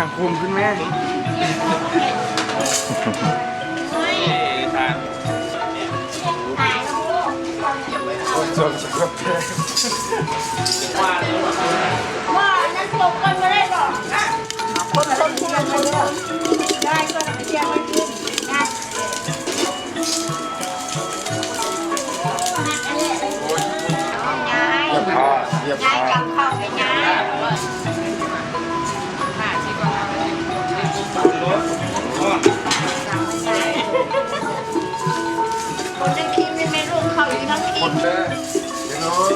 หนังคุมขึ้นแม่ทานคนจนก็แพ้ว่านั่นตกกันไม่ได้หรอกคนชนเชียงไปเลยได้ก็เชียงไปกินนะเรียบร้อยเรียบร้อย กลับเข้าไปย้ายคนจะคิดไม่รู้เขาอยู่ทั้งคิ ค ด นเลยเดี๋ยวน้อย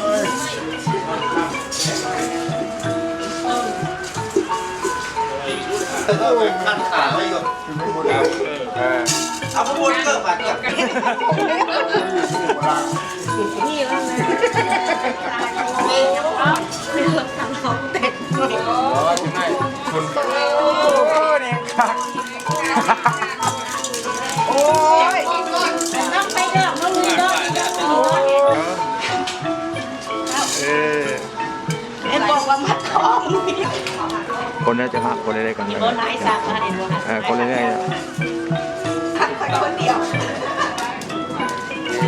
ก็เป็นขั้นขาไม่หยุด คือไม่หมดแล้วเอาพวกบนเกิดมาเกิด นี่ว่าไงนี่เลือกทำของเป็ดคนโอ้เนี่ยครับโอ้ย ต้องไปเลือกต้องมีเลือกไอ้บอกว่ามัดท้อง คนน่าจะมากคนได้กันเลย โดนนายสั่งมาเห็นว่า คนได้ขัดคนเดียว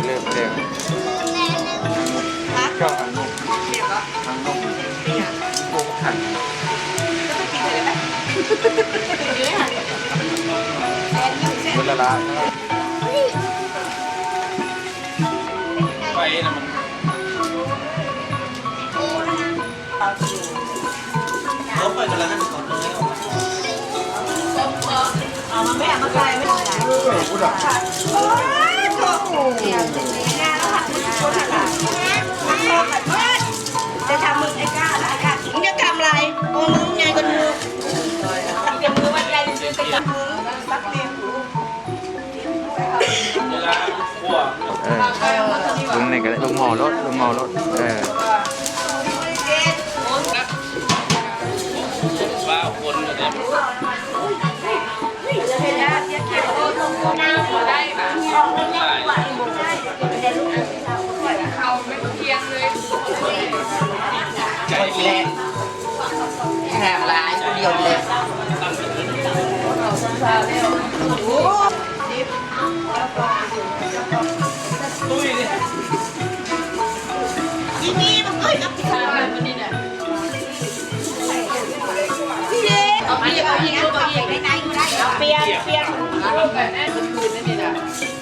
เริ่มเต็มก็ทางนกโกงขันคนละล้านไปนะมันเขาไปกันแล้วนั่นก่อนเลย เอามาแม่มาไกลไม่ได้พูดอ่ะโอ้ยโอ้โหงานแล้วค่ะคนหันหลังจะทำมึงไอ้ก้าไอ้ก้ามึงจะทำอะไรโอ้มึงใหญ่กว่ามึงจะมือมันใหญ่จริงๆจะมึงสักเดียวลุงไหนก็ได้ลุงหมอรถว่าคนเนี่ยใจแรงแหงลายเดียวเลยอีนี่มันเอ้ยกับพี่ชายมันนี่เนี่ยพี่เด้เอาเปียกไหนอยู่ได้เอาเปียก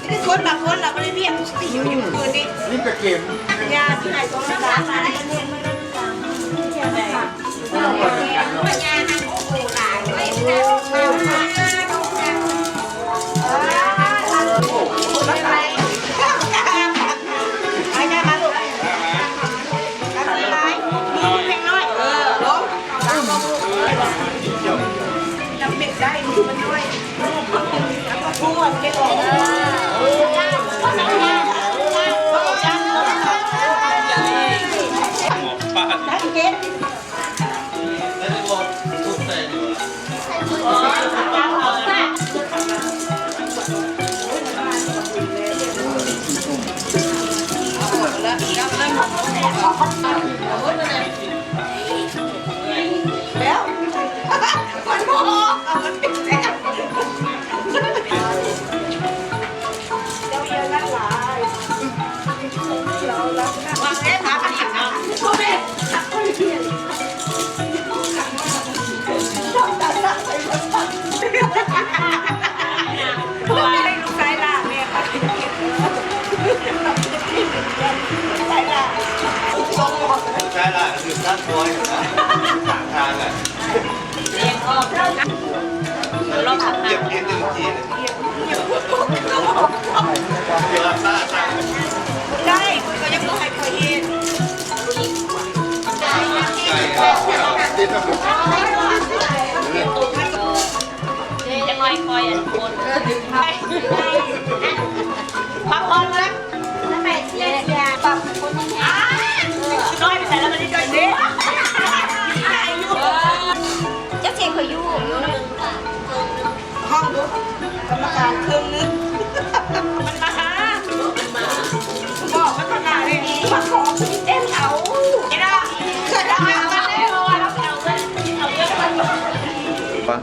นี่คนบางคนเราไม่ได้เรียกอยู่คืนนี้ นี่กระเกม ยาที่ไหนก็ไม่ได้มาได้เรียนไม่ได้ที่ไหนปัญญาทางโอ้โหหลายเว้ยนะอะไรไปได้มาลูกอะไรมีเพลงน้อยร้องจำเด็กได้มือมันน้อยแล้วก็พูดเด็กออกนักเก็ตแล้วจะบอกทุกแต่ดีกว่าแล้วมันพอมันติดแซ่บเจ้าเอียนั่งหลายเรารักกันวางแค่ขาขยับเนาะพ่อแม่ขับคนเดียวชอบตัดตัดไปหมดพ่อแม่ได้ลูกชายล่ะแม่ค่ะชายล่ะทรงหมด ใช่ละคือด้านบอยนะทางอ่ะ เรียนออกแล้วนะเราทำงา เก็บ น เงิน1 ทีเลยเดี๋ยวรับหน้าทาง ได้คุณก็ยังต้องให้เคยเห็นยังไงคอยอันคนไปพักผ่อนนะแล้วไปเชียร์ปรับคนยังไงน้อยไปใส่แล้วมันได้ด้วยสิเจ้าเชียร์เคยอยู่ห้องดูกรรมการครึ่งนึงมันมาหาบอกมันขนาดนี้มาขอเต้นเขาไอ้ละเกิดอะไรกันแน่นอนแล้วเอาเงินมัน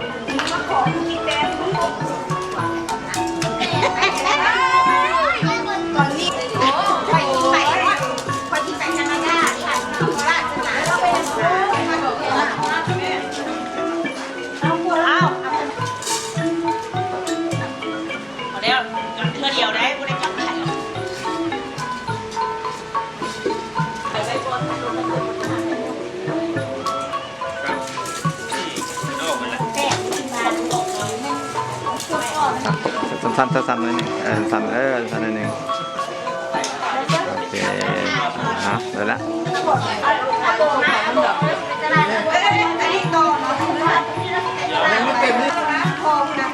แบบเพื่อเดียวได้กูได้กลับไทยไปบนถนนเลยสั้นๆหน่อยหนึงสั้นสั้นหน่อยหนึงโอเคเดี๋ยวละ อันนี้ต่อเนาะไม่เต็มที่ทองนะ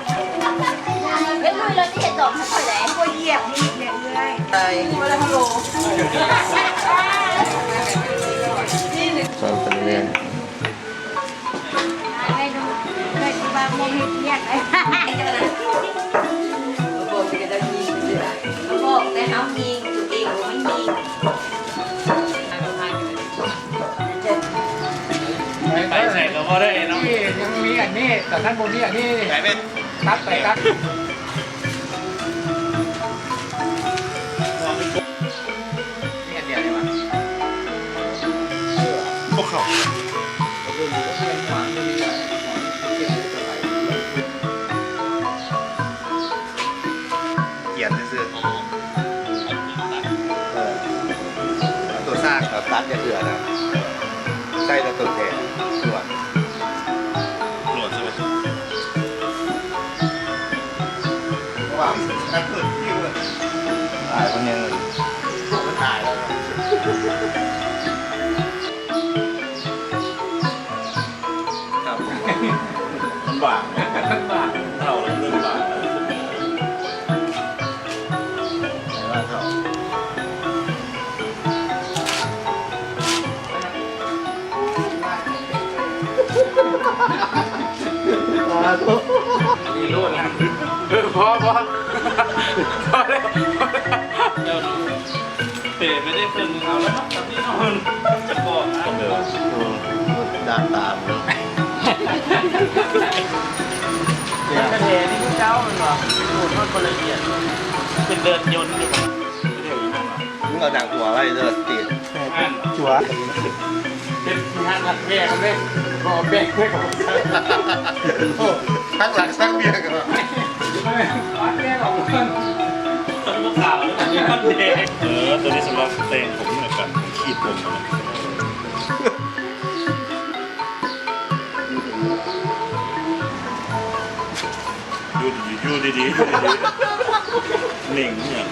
เฮ้ยลุยเราจะเห็นดอกค่อยๆไหนก็เหยียบนี่เนี่ยเลยไอ้เวลาฮัลโหล สอนไปเรื่อย ไม่ดูไม่ดูบ้านมองเห็นเนี่ยไอ้บอกแต่เขายิงตัวเองไม่ยิง ไปใส่ก็พอได้เนาะ ที่ยังมีอันนี้แต่ท่านบนนี้อันนี้ ไหนเป็น ตัดไปตัดนี่อันเดียวเลยวะ พวกเขาเกียนซื้อตัวซากกับตัดจะเถื่อนะใส่แต่ตัวแทนส่วนหลวดใช่ไหมว้าวนั่นเกิดคิวเลยตายคนยังเลยตายแล้วครับมันบาปมันบาปเท่าเรื่องบาปว่าเท่านี่รุ่นพอแล้วเดี๋ยวดูเปย์ไม่ได้เพิ่งเอาแล้วครับที่นอนจะบอกนะเดี๋ยวด้านตามเลยกระเทนี่เจ้ามันหรอดูทอดคนละเอียดเป็นเดินยนต์อยู่เดี๋ยวอยู่นั่นหรอมึงเอาดังหัวไว้เดินตีนชัวเป็นงานหลักแม่กันเลยก็แบกด้วยกับทั้งหลักทั้งเมียกันหลักแม่ของคนต้นมะขามอันนี้ก็เด็กตัวนี้สำหรับเตงผมเหมือนกันขีดผมอยู่ดีๆหนิงเนี่ย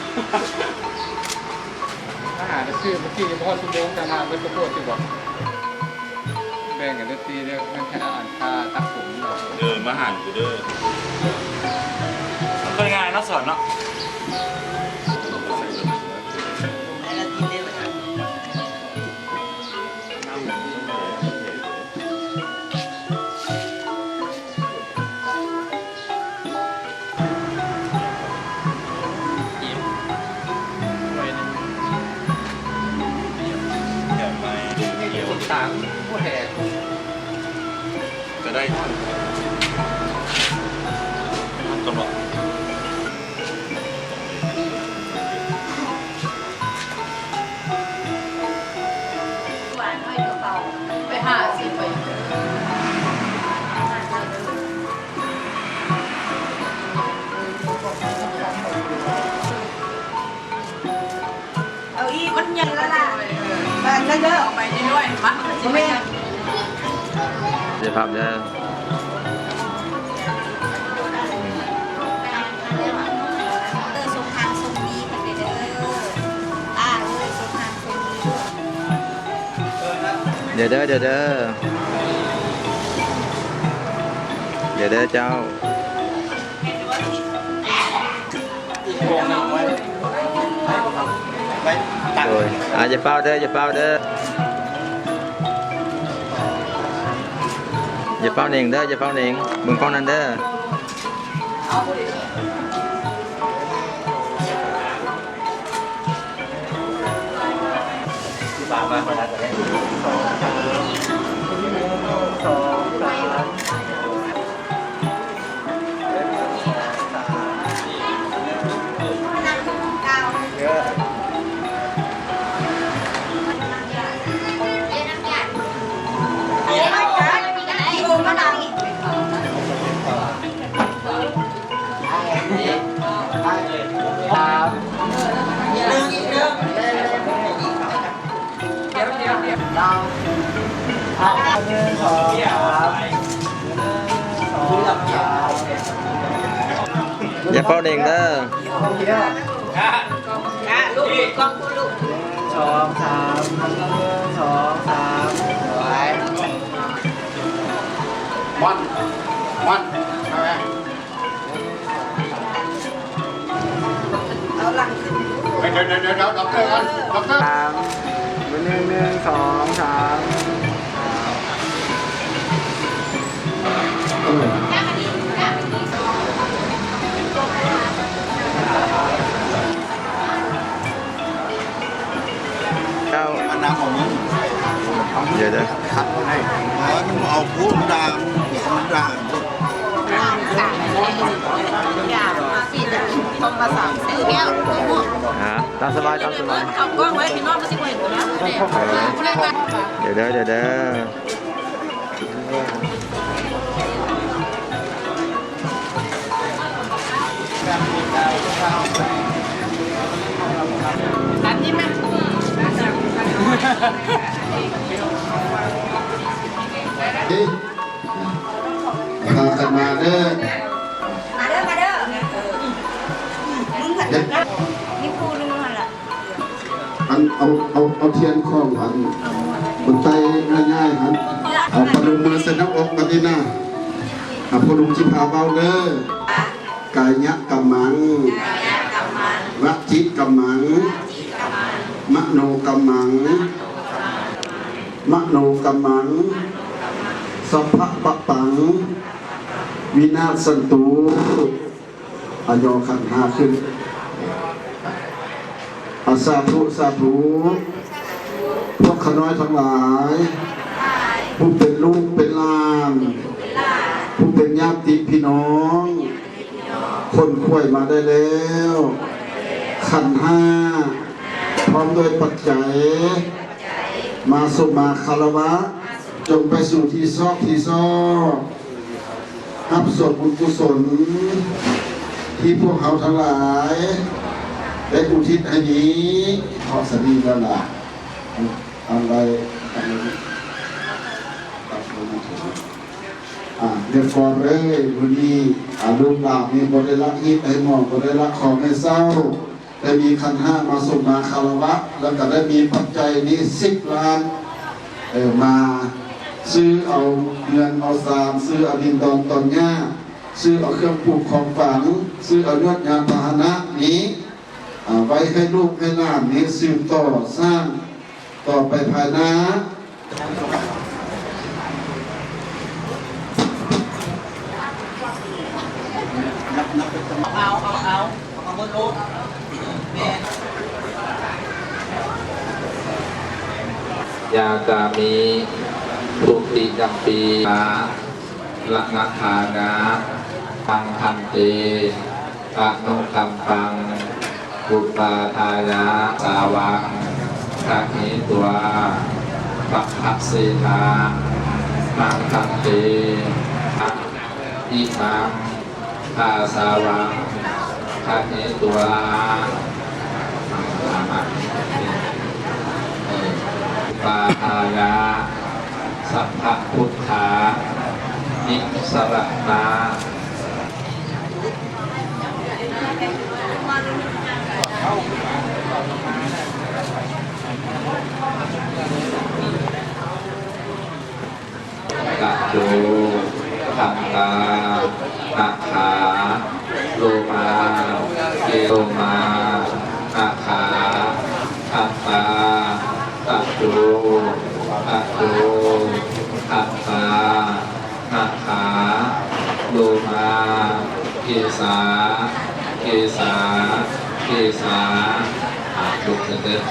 อาหารชื่อเมื่อกี้พ่อสุโขจะมาเป็นตัวโปรดสิบอกแบ่งกันดนตรีเนี่ยมันแค่อ่านค่าตักผมเรามาหันกูเด้อมันเป็นไงนักสอนเนาะต่างผู้แห่ จะได้ตลอด หวานน้อยกระเป๋าไปหาสิไปเอาอีมันยังแล้วล่ะแบบนั้นเด้อออกไปด้วยมั้งใช่ไหม เดี๋ยวภาพจะ สงครามสงดีกันเด้อเลยสงครามสงดี เดี๋ยวเด้อเจ้า วงหนึ่งไว้ตัด โดยอย่าเฝ้าเด้ออย่าเฝ้าเด้ออย่าเฝ้าเน่งเด้ออย่าเฝ้าเน่งมึงกล้องนั้นเด้อ ฝากมาทักกันเยอะ ครับ อย่าเฝ้าเด้งเด้อ ลูกกล้องลูก สองสามสองสามไว้ มันเอาไง เอาหลังขึ้น เดี๋ยวด็อกเตอร์กันด็อกเตอร์ สามหนึ่งสองสาม เจ้า อันน้ำของมึง เดี๋ยว ขัดให้มึงเอาพูดด่ามึงด่า ต้องมาสั่งซื้อแก้วหมด ตามสบายตามสบาย ขับกล้องไว้พี่น้องมาสิเห็นนะ เดี๋ยวเด้อ ร้านนี้ไหม พากันมาเด้อ มาเด้อมึงผัดนี่พูดนึงมันละ อันเอาเทียนข้องอันบนใจง่ายๆครับเอาพนมมือเสนอกมาที่หน้าเอาพนมจิพาเบาเด้อกายะกัมมังวจิตกัมมังมโนกัมมังมโนกัมมังสัพพะปะปังวินาศสันตุอายอขันหาขึ้นอาสาธุสาธุพวกขน้อยทั้งหลายผู้เป็นลูกเป็นหลานผู้เป็นญาติพี่น้อง คนข่วยมาได้แล้วขันห้าพร้อมด้วยปัจจัยมาสมมาคารวะจงไปสู่ที่ซอกที่ซอกรับส่วนบุญกุศลที่พวกเขาทั้งหลายได้อุทิศให้นี้ขอสดีแล้วล่ะอะไรเดี๋ยวก่อนเลยวันนี้ลูกหลานมีบริลักษ์ฮิตให้หมองบริลักษ์ของให้เศร้าได้มีขันห้ามาสมมาคารวะแล้วก็ได้มีปัจจัยนี้10 ล้านมาซื้อเอาเงินเอาสามซื้อเอาดินดอนตอนหญ้าซื้อเอาเครื่องปลูกของฝังซื้อเอายอดยานพาหนะนี้ไว้ให้ลูกให้หลานนี้สืบต่อสร้างต่อไปภายหน้ายาตามิทุติยัมปีมาละนะทานะพังพันเตปะโนคัมปังปุปาทายาสาวังทาหิตัวปัพพเสธามังคันเตอิมังทาสาวังทาหิตัวปาทายาสัพพะพุทธานิสรณาตะโจทันตานาขาโลมาเกโลมานาขาทันตาตะโจตัตตานาขาโลมาเกสาลุกเดิน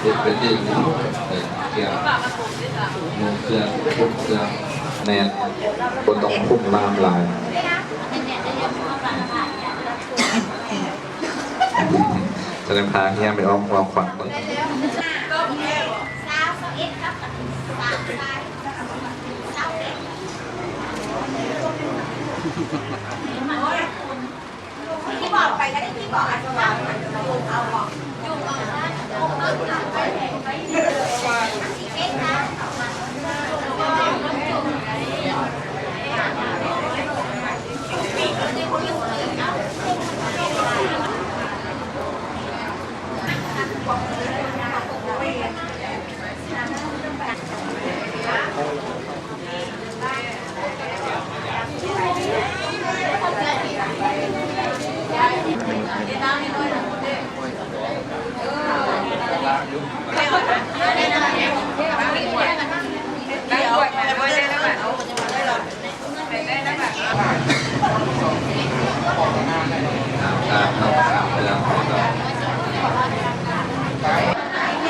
ลุกไปดิ้นเกี่ยวมุงเครื่องพุ่มเครื่องแนนบนต้องพุ่มลามลายจะเดินทางเฮียไปอ้อมขวัญมึงที่บอกไป ก็ได้ที่บอกอาจจะวางเอาบอกยุ่งเอาสีเค้กนะ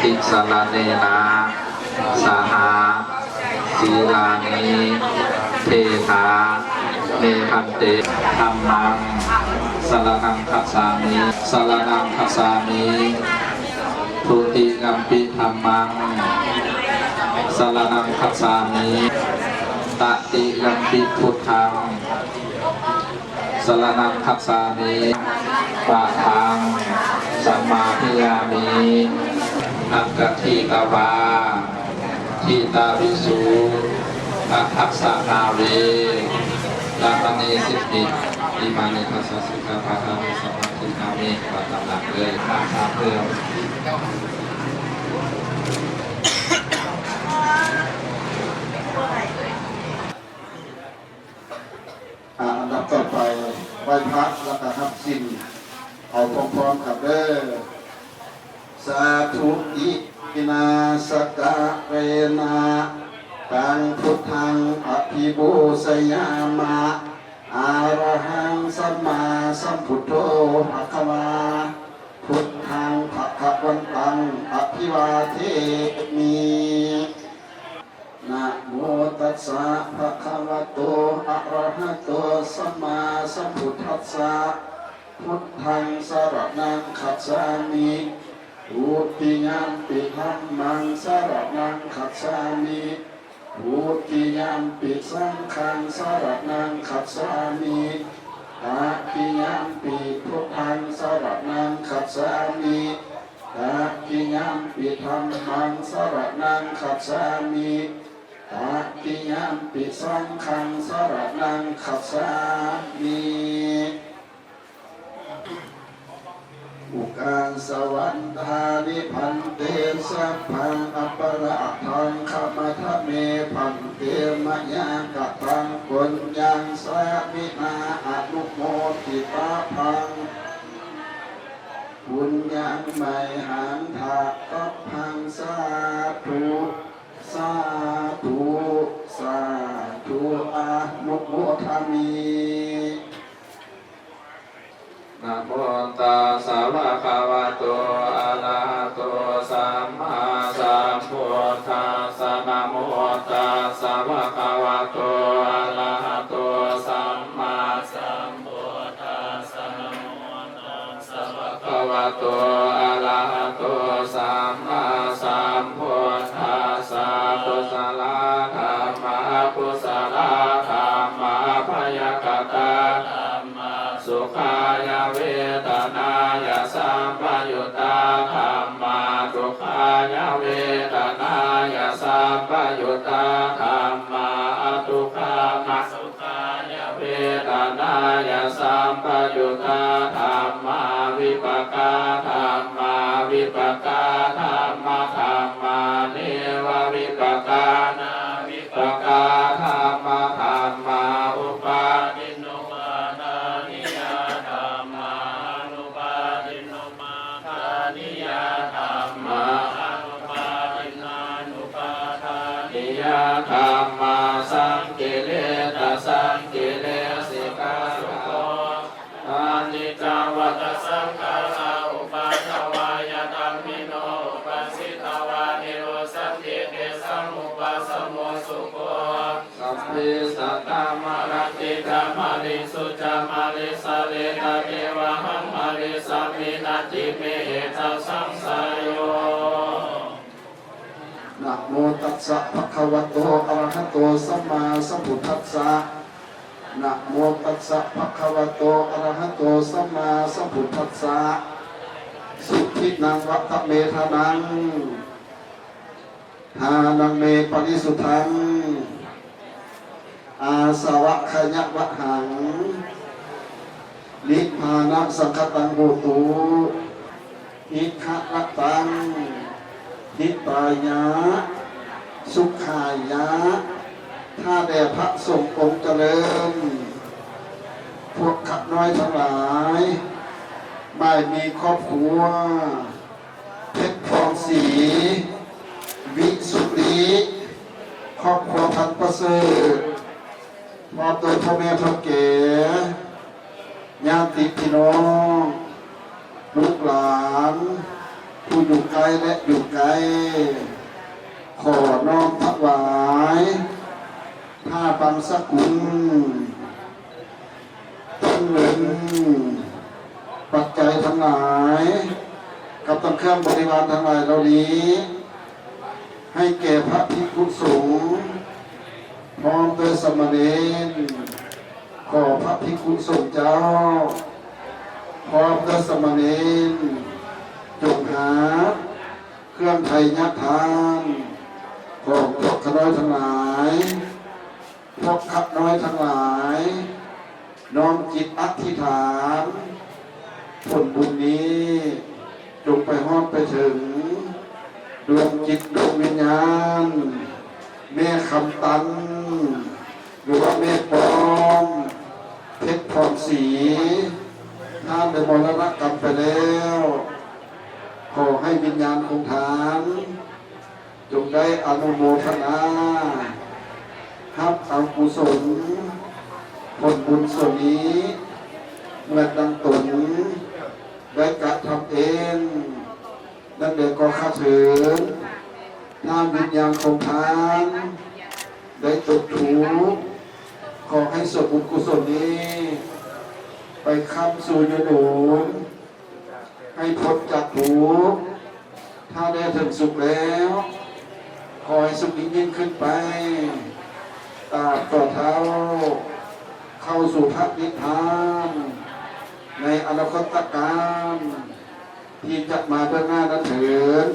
ติสารเนนะสหาศีลานิเทธาเนพันเตธัมมังสรณังคัจฉามิสรณังคัจฉามิทุติยัมปิธัมมังสรณังคัจฉามิตติยัมปิพุทธังสรณังคัจฉามิปะทังสัมมาทิฏฐามิอักขทิตวาทิตาวิสุอักษานาเวลาปณีสิทธิอิมานิทัสสะสิกขาปะทามิสัมมาทิฏฐามิปะตำหลักเลยข้าพเพื่ออันดับต่อไปไหว้พระแล้วก็รับสินเอาพร้อมๆกับเด้อสาธุอิมินาสกะเรนะตังพุทธังอภิบูสยามะอะระหังสัมมาสัมพุทโธภะคะวาพุทธังภะคะวันตังอภิวาเทมินะโมตัสสะภะคะวะโตอะระหะโตสัมมาสัมพุทธัสสะพุทธังสรณังคัจฉามิทุติยัมปิธัมมังสรณังคัจฉามิทุติยัมปิสังฆังสรณังคัจฉามิตติยัมปิพุทธังสรณังคัจฉามิตติยัมปิธัมมังสรณังคัจฉามิตติยัมปิสังฆังสรณังคัจฉามิอุกาสวัฏฐานิพันเตสัพพังอัปปะระทังขมัทเมพันเตมะยากะตังปุญญังสามินาอนุโมทิตาพังปุญญังไมหังทาตัพพังสาธุสาธุสาธุอนุโมทามิ นะโมตัสสะภะคะวะโตอะระหะโตสัมมาสัมพุทธัสสะนะโมตัสสะภะคะวะโตอะระหะโตสัมมาสัมพุทธัสสะนะโมตัสสะภะคะวะโตอะระหะโตสัมมาสัมพุทธัสสะกุศลธัมมากุศลธัมมาพยากตาสุขายเวทนายสัมปยุตตาธัมมาทุกขายเวทนายสัมปยุตตาธัมมาทุกขามาสุขายเวทนายสัมปยุตตาธัมมาวิปกาธัมมาวิปกาธัมมาธัมมาเนววิปกานาวิปกาธัมมาธัมมาอุปาทิโนมานานิยาธัมมาอนุปาทิโนมาคานิยาธัมมาอนุปาทินานุปาทานิยาธัมมาสังกิเลสสังกิเลสิกาสุโขอานิจจวัตสังขาราอุปาทวายตัมมิโนอุปสิตวานิโรสันติเตสังอุปสมโมสุโขสัพพิสัตตามรติกามาริสุจามาริสาเลตาเทวะหังมาริสัมมินาติเมตาสังสายโยนะโมตัสสะภะคะวะโตอะระหะโตสัมมาสัมพุทธัสสะ นะโมตัสสะภะคะวะโตอะระหะโตสัมมาสัมพุทธัสสะสุขินังวัฏเมธานังทานังเมปริสุทธังอาสวะขยะวะหังนิพพานะสังคตังโหตุอิขะระตังนิตายะสุขายะถ้าแด่พระสงฆ์องค์เจริญพวกขับน้อยทั้งหลายไม่มีครอบครัวเพชรพรศรีวิสุทธิครอบครัวพันประเสริฐพร้อมโดยพ่อแม่พ่อแก่ญาติพี่น้องลูกหลานผู้อยู่ไกลและอยู่ไกลขอน้อมถวายผ้าบังสกุลต้นเงินปัจจัยทั้งหลายกับต้นเครื่องบริวารทั้งหลายเหล่านี้ให้แก่พระภิกษุสงฆ์พร้อมโดยสมณเณรขอพระภิกษุสงฆ์เจ้าพร้อมโดยสมณเณรจงหาเครื่องไถ่ยทานของพวกขน้อยทั้งหลายพวกขับน้อยทั้งหลายน้อมจิตอธิษฐานผลบุญนี้จงไปฮอดไปถึงดวงจิตดวงวิญญาณแม่คำตันหรือว่าแม่ปอมเพชรพรศรีท่านได้มรณกรรมไปแล้วขอให้วิญญาณคงฐานจงได้อนุโมทนารับเอากุศลผลบุญส่วนนี้เมื่อดังตนได้กระทำเองนั่นเด็กก็ข้าถึงน้าวิญญาณคงฐานได้ตกถูขอให้ส่วนบุญกุศลนี้ไปค้ำสู่ยโดนให้พ้นจากทุกข์ถ้าได้ถึงสุขแล้วขอให้สุขยิ่งขึ้นไปตราบต่อเท้าเข้าสู่พระนิพพานในอนาคตการที่จะมาเบื้องหน้านั้นเถิด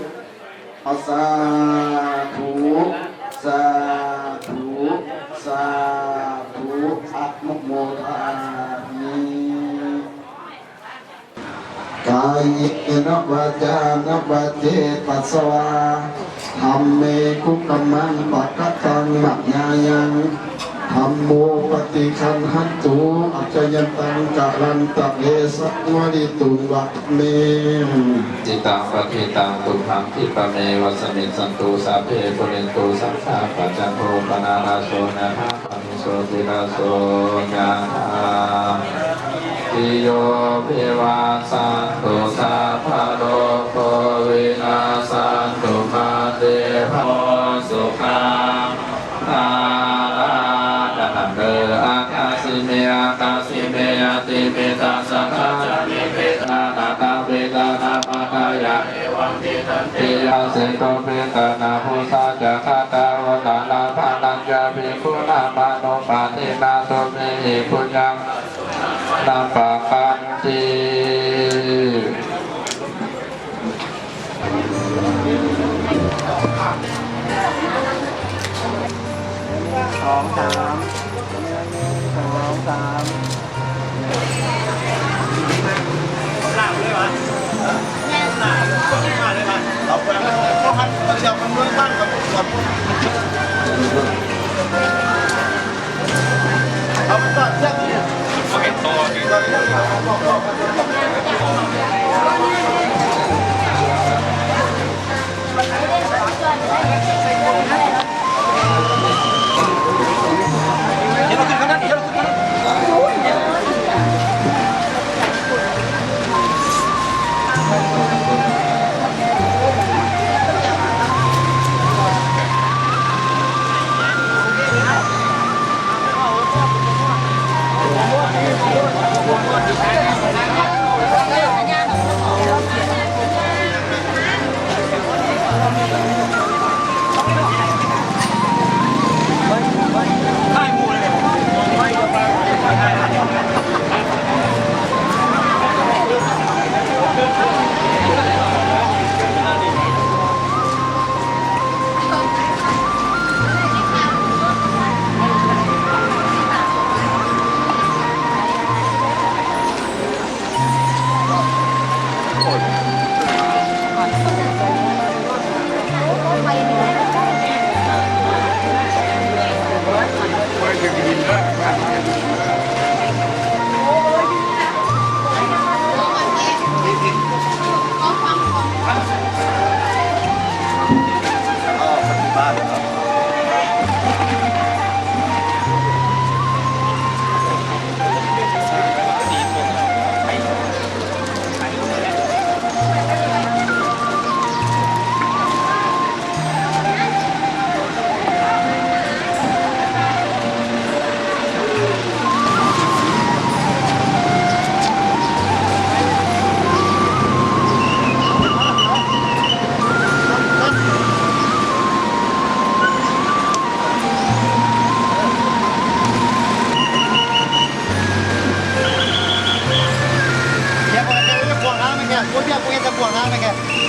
เอาสาธุสาธุสาธุอะนุโมทามิกายเนวาจานวาเจปัสสวาธรรมเมคุกมังปักตังมัจญายังธรรมโมปฏิคันหันตุอัจจยันตังกะลันตะเอสัวริตุวะเม จิตังปฏิตังตุพังทิปะเมวัสมิสันตุสัพเพปุเรนตุสัพพะปัจจันโทปนาราโสนะหะปันโสติราโสยะถาติโยภิวาสันตุสัพพะโลกโควินาสันตุมาเตภะสุขังอาราเกอาคาสิเมอาคาสิเมยติเมตาสังฆาจามิเมตานาคาเวตานาปะกายะเอวังติตันติยาเสโตเวตานาภูสาจักขตาวตานาภานัญญาภิกขุนามาโนปาตินาโตเมหิปุญญังนาปะกันติสองสามล่างเลยวะล่างมาเลยวะเอาไปเขาหันเขาเสียบมันด้วยบ้านกับเอาไปตัดเชือกนี่เอาเห็นตัวนี่ตัดเชือก กกูเห็นจะปวดนะไปแกข้างนี้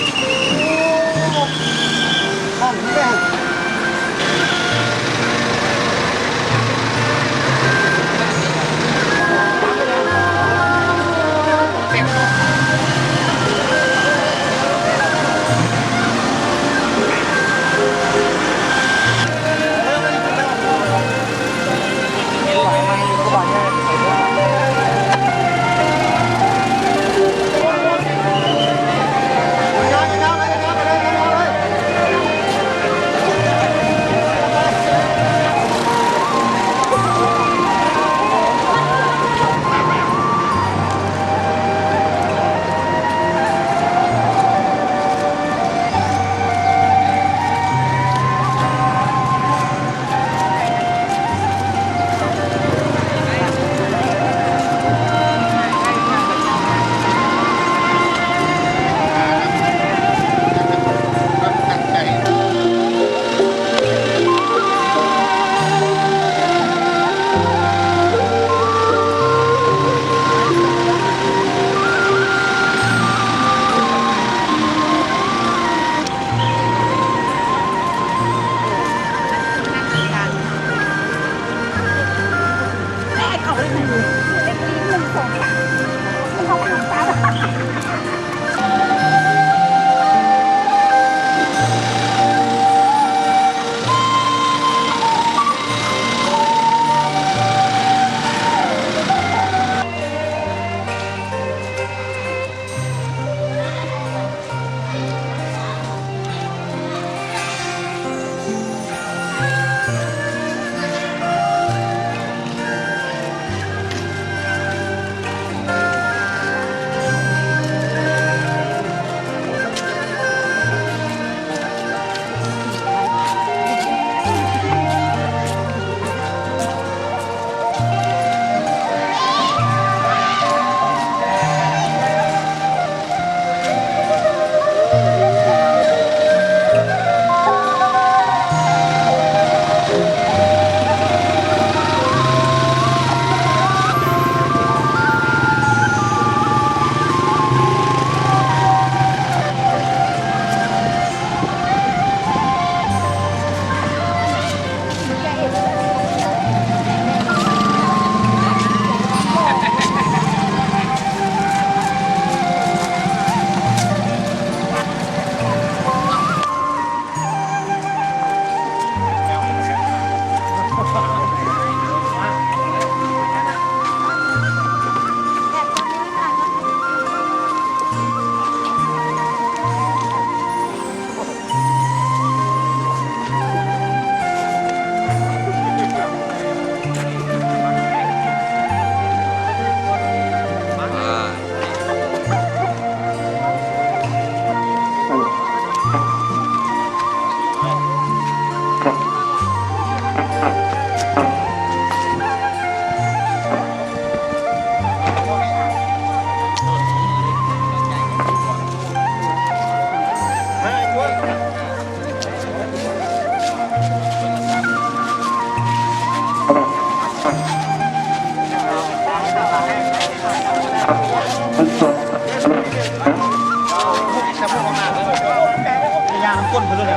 ก้นไปเลย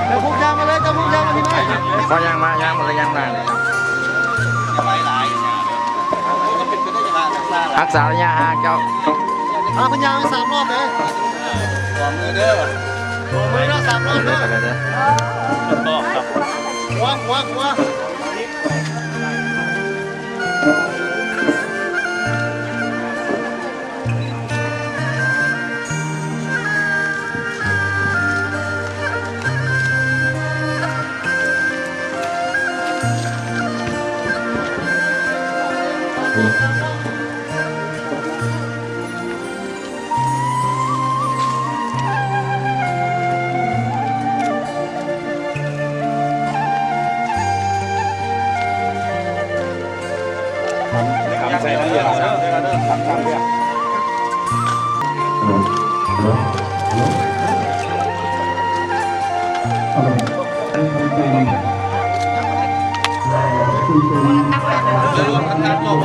จะพุ่งยางมาเลยจะพุ่งยางมาที่ไหน ก็ยางมายางมาเลยยางมาเลยครับ ไว้หลายก็เป็นไปได้ยังไงรักษา รักษาระยะห่างเจ้า พันยาง3 รอบเลยก่อนมือเด้อก่อนมือเด้อ3 รอบเด้อ ไปเลย บอกครับหัวใส่น้ำเดือดทำตามเรื่องจะรวมกันทั้งโลก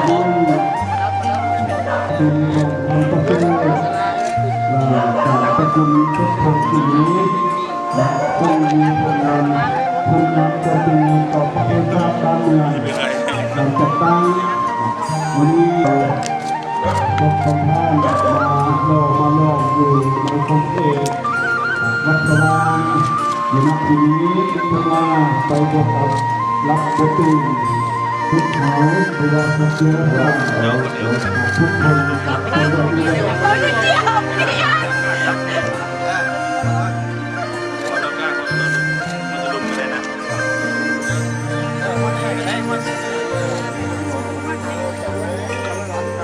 แต่คุณทุกคนที่นี้และคุณมีพลังคุณงามจะดีต่อประเทศชาติบ้านเมืองเราจะตั้งวันนี้รถของท่านมาล่ออยู่ในกรุงเทพวัดพระรามอยู่นักทีนี้เพื่อมาไปบวกกับรับบุตรทุกเขาเวลาเขาเจอกันทุกคนตัดตัวเอง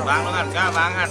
วางแล้วกันกล้าวางกัน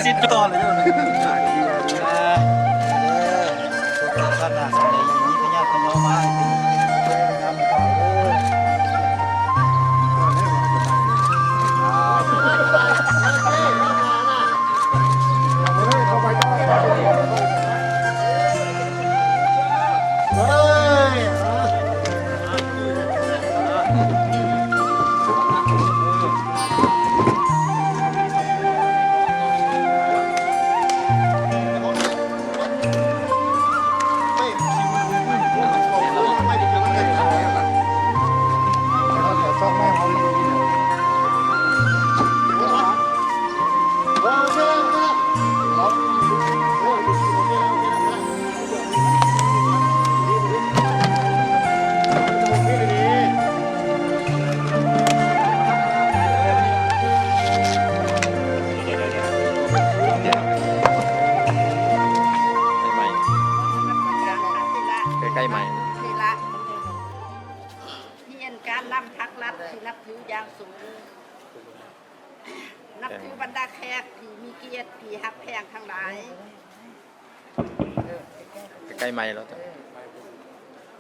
สิตอนเลยขนาดสมัยนี้พญาพญามาใกล้ๆใหม่ นี่ละเพียนการนำพักรัฐที่นับถืออย่างสูงนับถือบรรดาแขกที่มีเกียรติที่ฮักแพงทั้งหลาย ใกล้ๆใหม่แล้วจ้ะ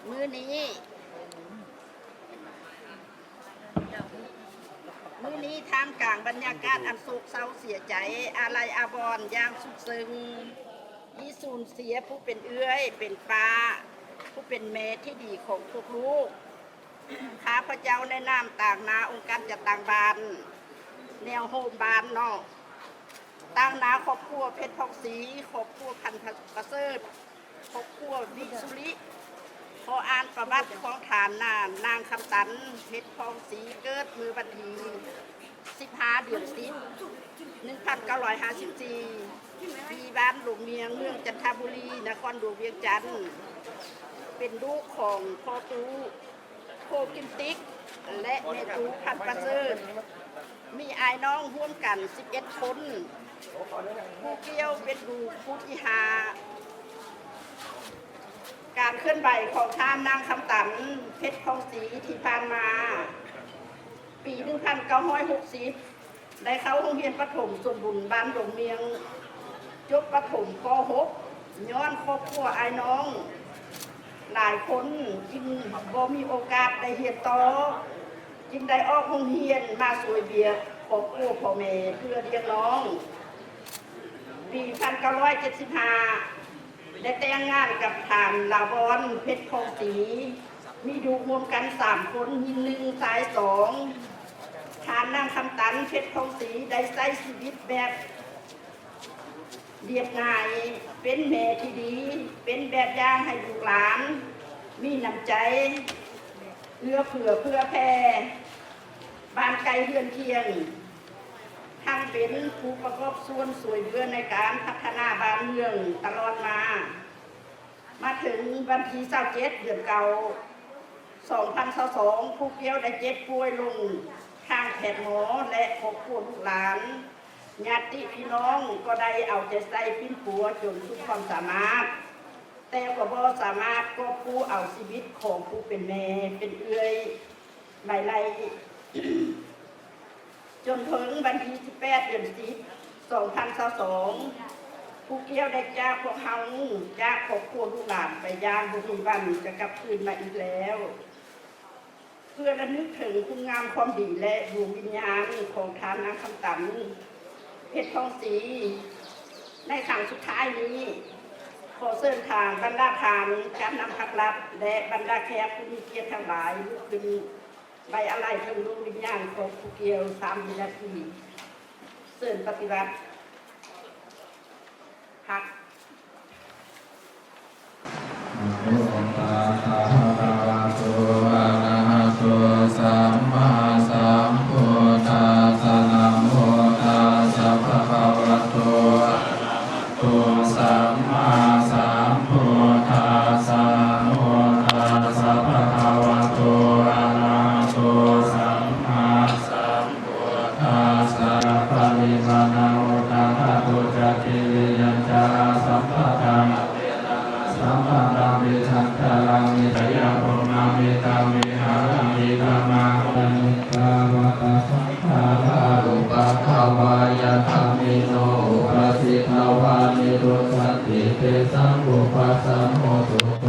มื้อนี้ท่ามกลางบรรยากาศอันโศกเศร้าเสียใจอาลัยอาภรณ์อย่างสุดซึ้งที่สูญเสียผู้เป็นเอื้อยเป็นป้าผู้เป็นแม่ที่ดีของพวกลูกข้าพเจ้าในนามต่างนาองค์การจัดตั้งบ้านแนวโฮมบ้านเนาะตั้งนาครอบครัวเพชรทองศรีครอบครัวพันธุ์ประเสริฐครอบครัววิสุริขออ่านประวัติของฐานนางคำตันเพชรทองศรีเกิดมือวันที่15 เดือน10 1954ปีบ้านหลวงเมียงเมืองจันทบุรีนครหลวงเวียงจันทร์เป็นลูกของพ่อตูโคกิมติกและแม่ตูพันธุ์ประเสริฐมีอายน้องร่วมกัน11 คนผู้เกี่ยวเป็นลูกผู้ที่5การเคลื่อนไหวของท่านนางคำตันเพชรทองศรีที่ผ่านมาปี1960ได้เข้าโรงเรียนประถมส่วนบุญบ้านหลวงเมียงจบประถมป .6 ย้อนครอบครัวอายน้องหลายคนจึงบ่มีโอกาสได้เรียนต่อจึงได้ออกโรงเรียนมาสวยเบียครอบครัวพ่อแม่เพื่อเลี้ยงน้องปี1975ได้แต่งงานกับทานลาบอนเพชรทองศรีมีลูกรวมกัน3 คนหญิง1ชาย2ทานนางคำตันเพชรทองศรีได้ใช้ชีวิตแบบเรียบง่ายเป็นแม่ที่ดีเป็นแบบอย่างให้ลูกหลานมีน้ำใจเอื้อเผื่อเพื่อแผ่บ้านไกลเรือนเคียงทั้งเป็นผู้ประกอบส่วนสวยเรือในการพัฒนาบ้านเมืองตลอดมาถึงวันที่27 เดือนเก่า2022ผู้เกี่ยวได้เจ็บป่วยลงทางแพทย์หมอและครอบครัวลูกหลานญาติพี่น้องก็ได้เอาใจใส่ปิ้นปัวจนสุดความสามารถแต่ก็บ่สามารถก็ผู้เอาชีวิตของผู้เป็นแม่เป็นเอื้อยไล่จนถึงวันที่18 เดือน10 2022 ผู้เกี่ยวได้จากพวกเฮาจากครอบครัวลูกหลานไปย่างบุญวันจะกลับคืนมาอีกแล้ว เพื่อระลึกถึงคุณงามความดีและดวงวิญญาณของทานนางคำตันเพชรทองศรีในครั้งสุดท้ายนี้ขอเชิญทางบรรดาทานการนำพักรับและบรรดาแขกผู้มีเกียรติทั้งหลายลุกขึ้นใบอะไรถึงดวงวิญญาณของผู้เกี่ยว3 วินาทีเชิญปฏิบัติพัก สัมมาสัมพุทธัสสะนะโมตัสสะภะคะวะโตอะระหะโตสัมมาสัมพุทธัสสะนะโมตัสสะภะคะวะโตอะระหะโตสัมมาสัมพุทธัสสะปะริมาณโอตถะโตจักขิริยัญจาสัมปะทังสัมปะทังวิทังทารังวิทยาภุมามิตามิหารังวิธรรมานังกาวะตะสังฆาราอุปะภาวายะธรรมิโนอุปสิทธาวานิโรธติเตสังอุปสัมโมสุโต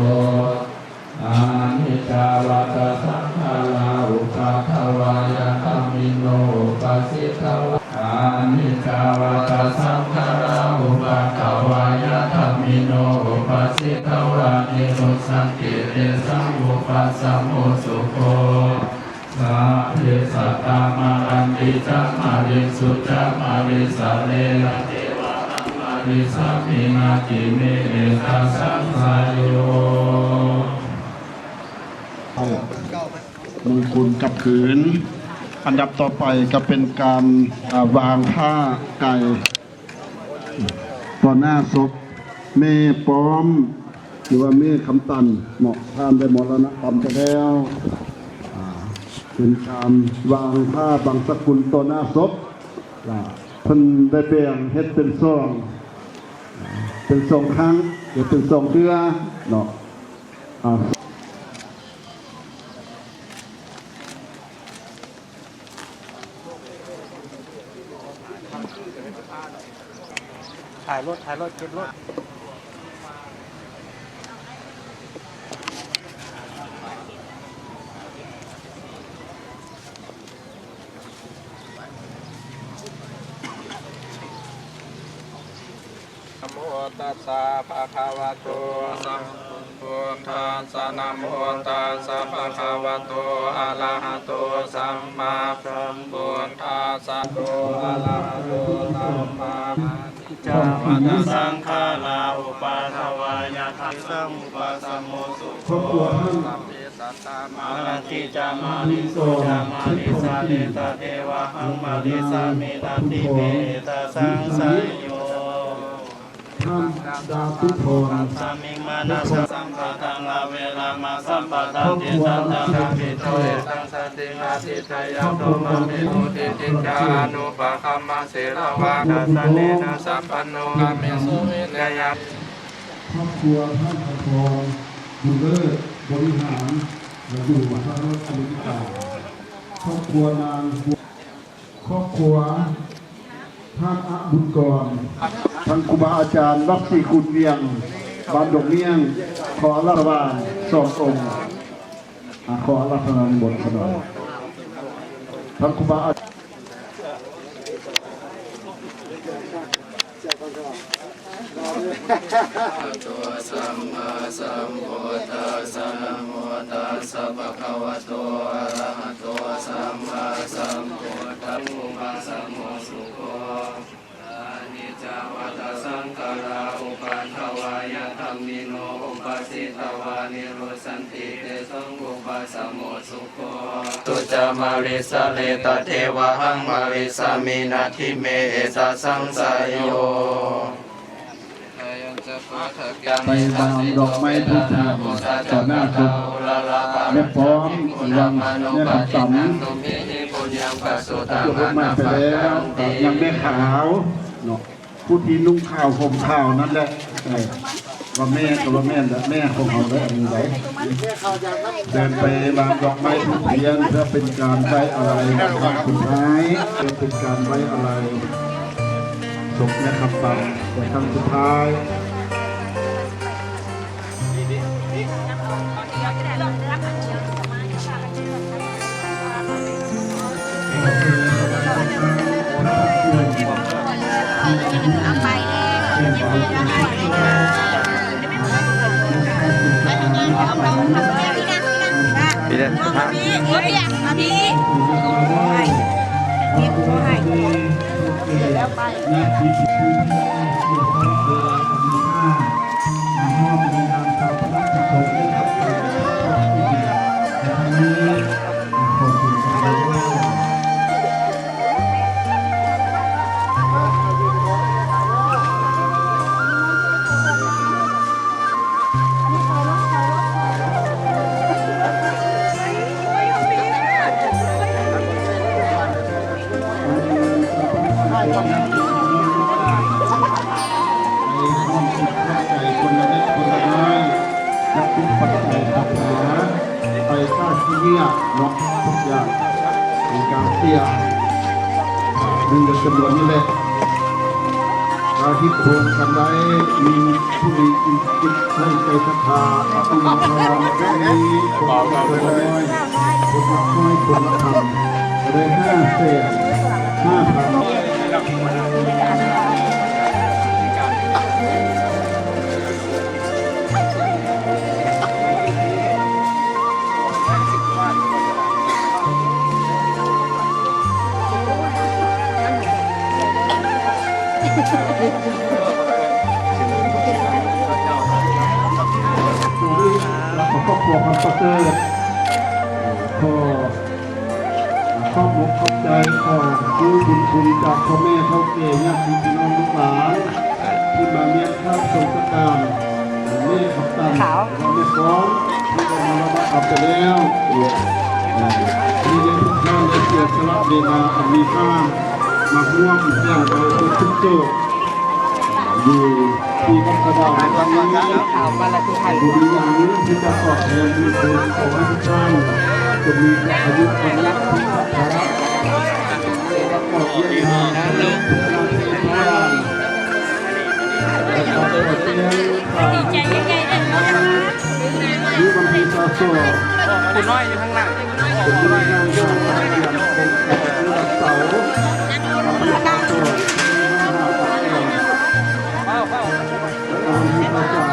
อานิจจาวะตะสังฆาราอุปะภาวายะธรรมิโนอุปสิทธาวาอานิจจาวะตะสังฆาราอุปะภาวายะธรรมิโนอุปสิทธาวานิโรธติเตสังอุปสัมโมสุโตสัพเพสัตตามารันติจักมาริสุจักมาริสะเลนะเทวะมาริสัพพินาติเมเอตัสสังสายโย มงคลกับขืน อันดับต่อไปก็เป็นการวางผ้าไก่ต่อหน้าศพแม่ป้อม หรือว่าแม่คำตันเหมาะทานได้หมดแล้วนะทำไปแล้วเป็นการวางผ้าบางสกุลต่อหน้าศพเพิ่นได้แบ่งเฮ็ดเป็นซองครั้งหรือเป็นซองเดือเนาะถ่ายรถเก็บรถ นะโมตัสสะภะคะวะโตสัมมาสัมพุทธัสสะนะโมตัสสะภะคะวะโตอะระหะโตสัมมาสัมพุทธัสสะโตอะระหะโตสัมมาจาวัตสังฆาราอุปาทวายะทัสสัมปะสัมโมสุโขสัพเพสัตตามารันติจามาริโสจามาริสาเลตเทวะหังมาริสามิตันติเมตาสังสายโยท่านดาตุพร สัมมิมานาสัมปะทังลาเวลามาสัมปะทังติสัตตังกัมปิโตเอตังสติอาทิตยาโตมะเมโหติจิตานุปะคัมมาเสรวะตัสสะเนนะสัมปันโนอามิสุวินยะ ครอบครัวท่านประพรบุญเลิศบริหารและอยู่พระราชวิจารครอบครัวนางครอบครัวท่านอบุญกรท่านครูบาอาจารย์วัดศรีคุณเวียงบ้านดงเมี่ยงขออาราธนาสององค์ขออาราธนาบทขนมท่านครูบาอาจารย์ตัวสัมมาสัมพุทธัสสะนะโมตัสสะภะคะวะโตอะระหะโตสัมมาสัมพุทธัสสะอุปสัมโมสุโขอานิจจวัตสังขาราอุปัฏฐวายะธัมมิโนอุปสิทธวานิโรสันติเตสังอุปสัมโมสุโขตุจามาริสะเลตเทวะหังมาริสามินาทิเมเอตสังสายโยไปวางดอกไม้ทุกทีต่อหน้าศพแม่ป้อมยังแม่ลำต่ำยกมาไปแล้วยังแม่ขาวเนาะผู้ที่นุ่งขาวห่มขาวนั่นแหละว่าแม่กับว่าแม่และแม่ของเขาได้อันไหนเดินไปวางดอกไม้ทุกเทียนเพื่อเป็นการไว้อะไรครั้งสุดท้ายเป็นการไว้อะไรศ จบนะครับฟังแต่ครั้งสุดท้ายพี่เล่นภาพ แล้วไปนาทีที่มอบในนามชาวพระราชสงฆ์นะครับในครั้งนี้ขอบคุณครับไปฆ่าที่เนี่ยเนาะทุกอย่างมีการเที่ยวดึงกันจำนวนนี้เลยการที่โครงกันได้มีผู้มีจิตให้ใจศรัทธาอุปถัมภ์ได้มีคนละน้อยคนละน้อยคนละคำได้5,000แล้วขอครอบครัวความประเสริฐขอครอบครัวขอบใจของผู้บุญคุณจากพ่อแม่เท่าแก่ญาติพี่น้องลูกหลานที่มาเมียนข้าวทรงสการแม่ขับตันแม่ฟ้องที่กำลังมาขับไปแล้วที่เรียนทุกท่านได้เสียสละเวลาอันมีค่ามาร่วมอย่างไรทุกโจทย์อยู่ที่วัดกระดาษในวันนี้บุญอย่างนี้ที่จะตอบแทนบุญคุณของทุกท่านจะมีอายุวันยักษ์ที่พระแล้วก็เยี่ยมงานทุกท่านทุกท่านและขอได้เรียนผ่านที่วันที่สาสวคุณน้อยอยู่ข้างหลังเป็นงานย่อมาเรียนเป็นผู้เสามีภาษา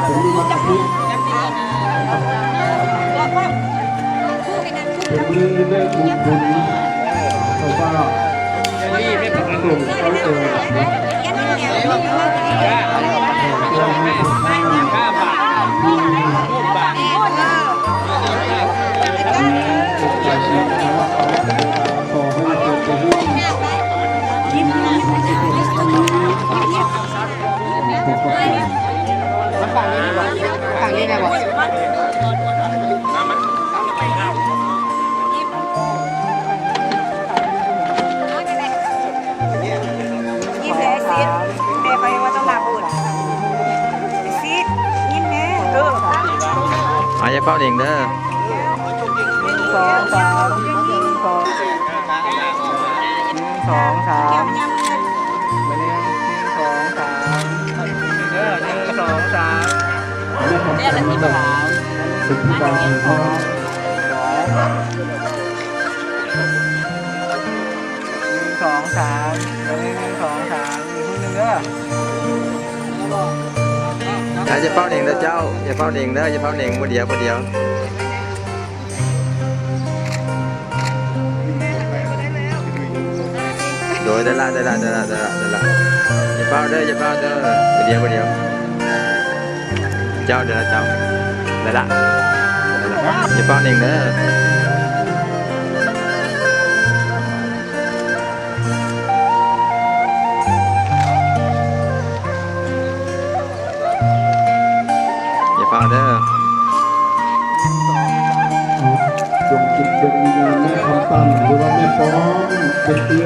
ผมมีมาตรฐานผมมีเลขมงคลเขาว่าส่งเขาเจอขอให้เกิดประโยชน์ฝั่งนี้ได้บอกยิ้มแน่ซีดแม่ไปว่าต้องมาพูดซีดยิ้มแน่อาอย่าเป้าเองเด้อ 2 3 2 2 3 ไปเลย1 2 3 1 2 3เนี่ยละที่3เป็นผู้การของพ่อ1 2 3ไปเลย1 2 3อีกทีนึงเด้อ อย่าเป้าเองเด้อเจ้าอย่าเป้าเองเด้ออย่าเป้าเองบ่เดียวบ่เดียวโดยได้ละอย่าเป้าเด้ออย่าเป้าเด้อบ่เดียวเจ้าเด้อเจ้าได้ละอย่าเป้าเองเด้อเด้อจงจิตดวงวิญญาณแม่คำตันหรือว่าแม่ป้องเป็นเตี้ย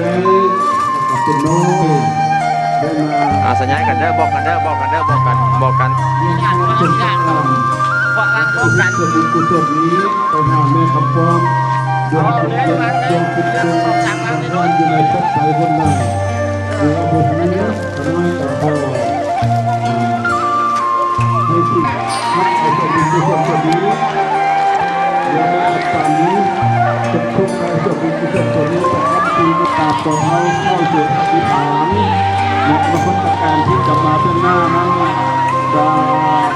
เป็นน้อยได้มาสัญญากันเด้อบอกกันเป็นประการส่วนบุญกุศลนี้ไปหาแม่คำป้องดวงจิตดวงอยู่ในภพใดคนหนึ่ง เรือบุญนั้นก็น้อยกับพ่อให้สิ่งทักไอ้ตัวนี้ตัวตัวนี้เรือตอนนี้จะทุกข์ไอ้ตัวนี้ตัวนี้จะทำปีตาตัวเขาเข้าสู่อธิษฐานในพระพุทธการที่จะมาเป็นหน้านั้นสา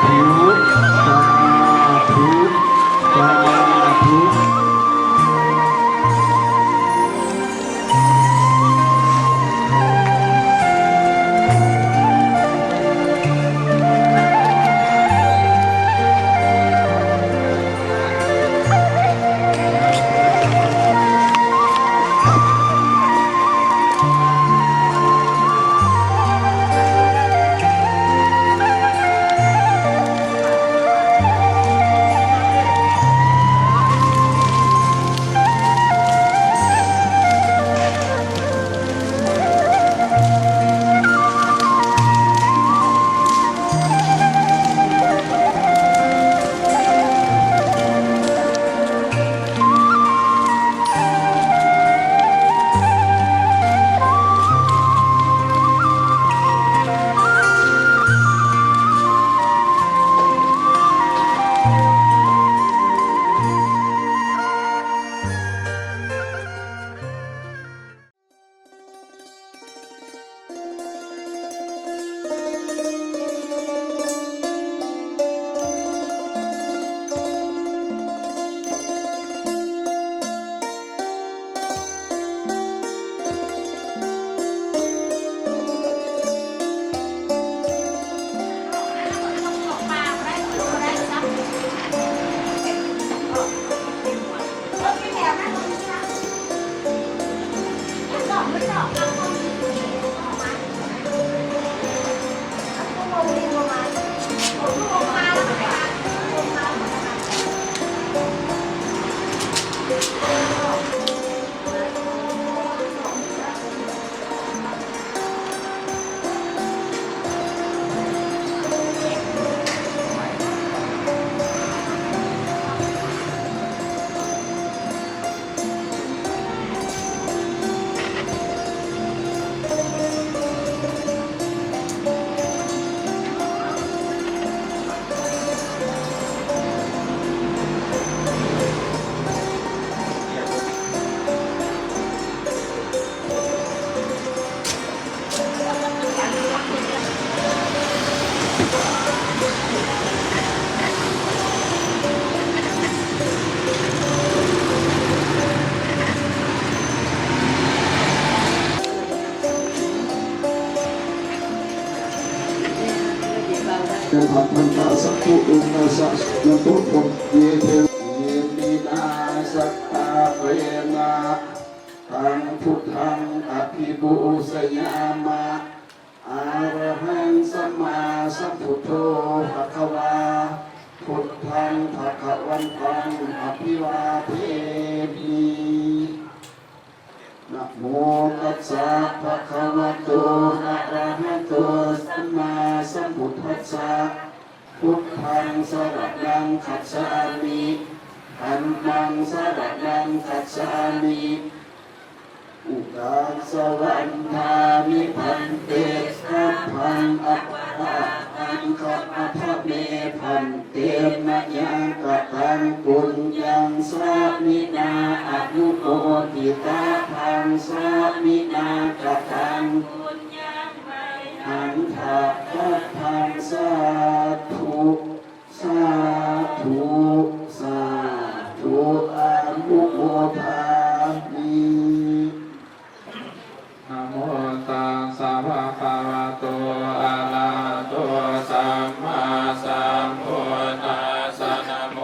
ธุสาธุสาธุ ผักมันตาสักทุอุนาสักยันตุปมเยเทเยมีนาสักตาเวนะทังพุทธังอภิบูสยามะอะระหังสัมมาสัมพุทโธภะคะวาพุทธังภะคะวันตังอภิวาเทมินะโมตัสสะภะคะวะโตอะระหะโตสัมมาสัมพุทธัสสะพุทธังสรณังคัจฉามิธัมมังสรณังคัจฉามิอุตตังสวรรณามิพันเตสัพพังอัปปะอังคัปปะเมพันเตมะยังกะตังปุญญังสามินาอนุโมทิตาพังสามินากะตังอันทะพังสาธุสาธุสาธุอนุโมทามิ นะโมตัสสะภะคะวะโตอะระหะโตสัมมาสัมพุทธัสสะนะโม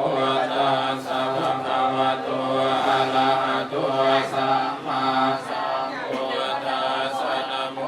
ตัสสะภะคะวะโตอะระหะโตสัมมาสัมพุทธัสสะนะโม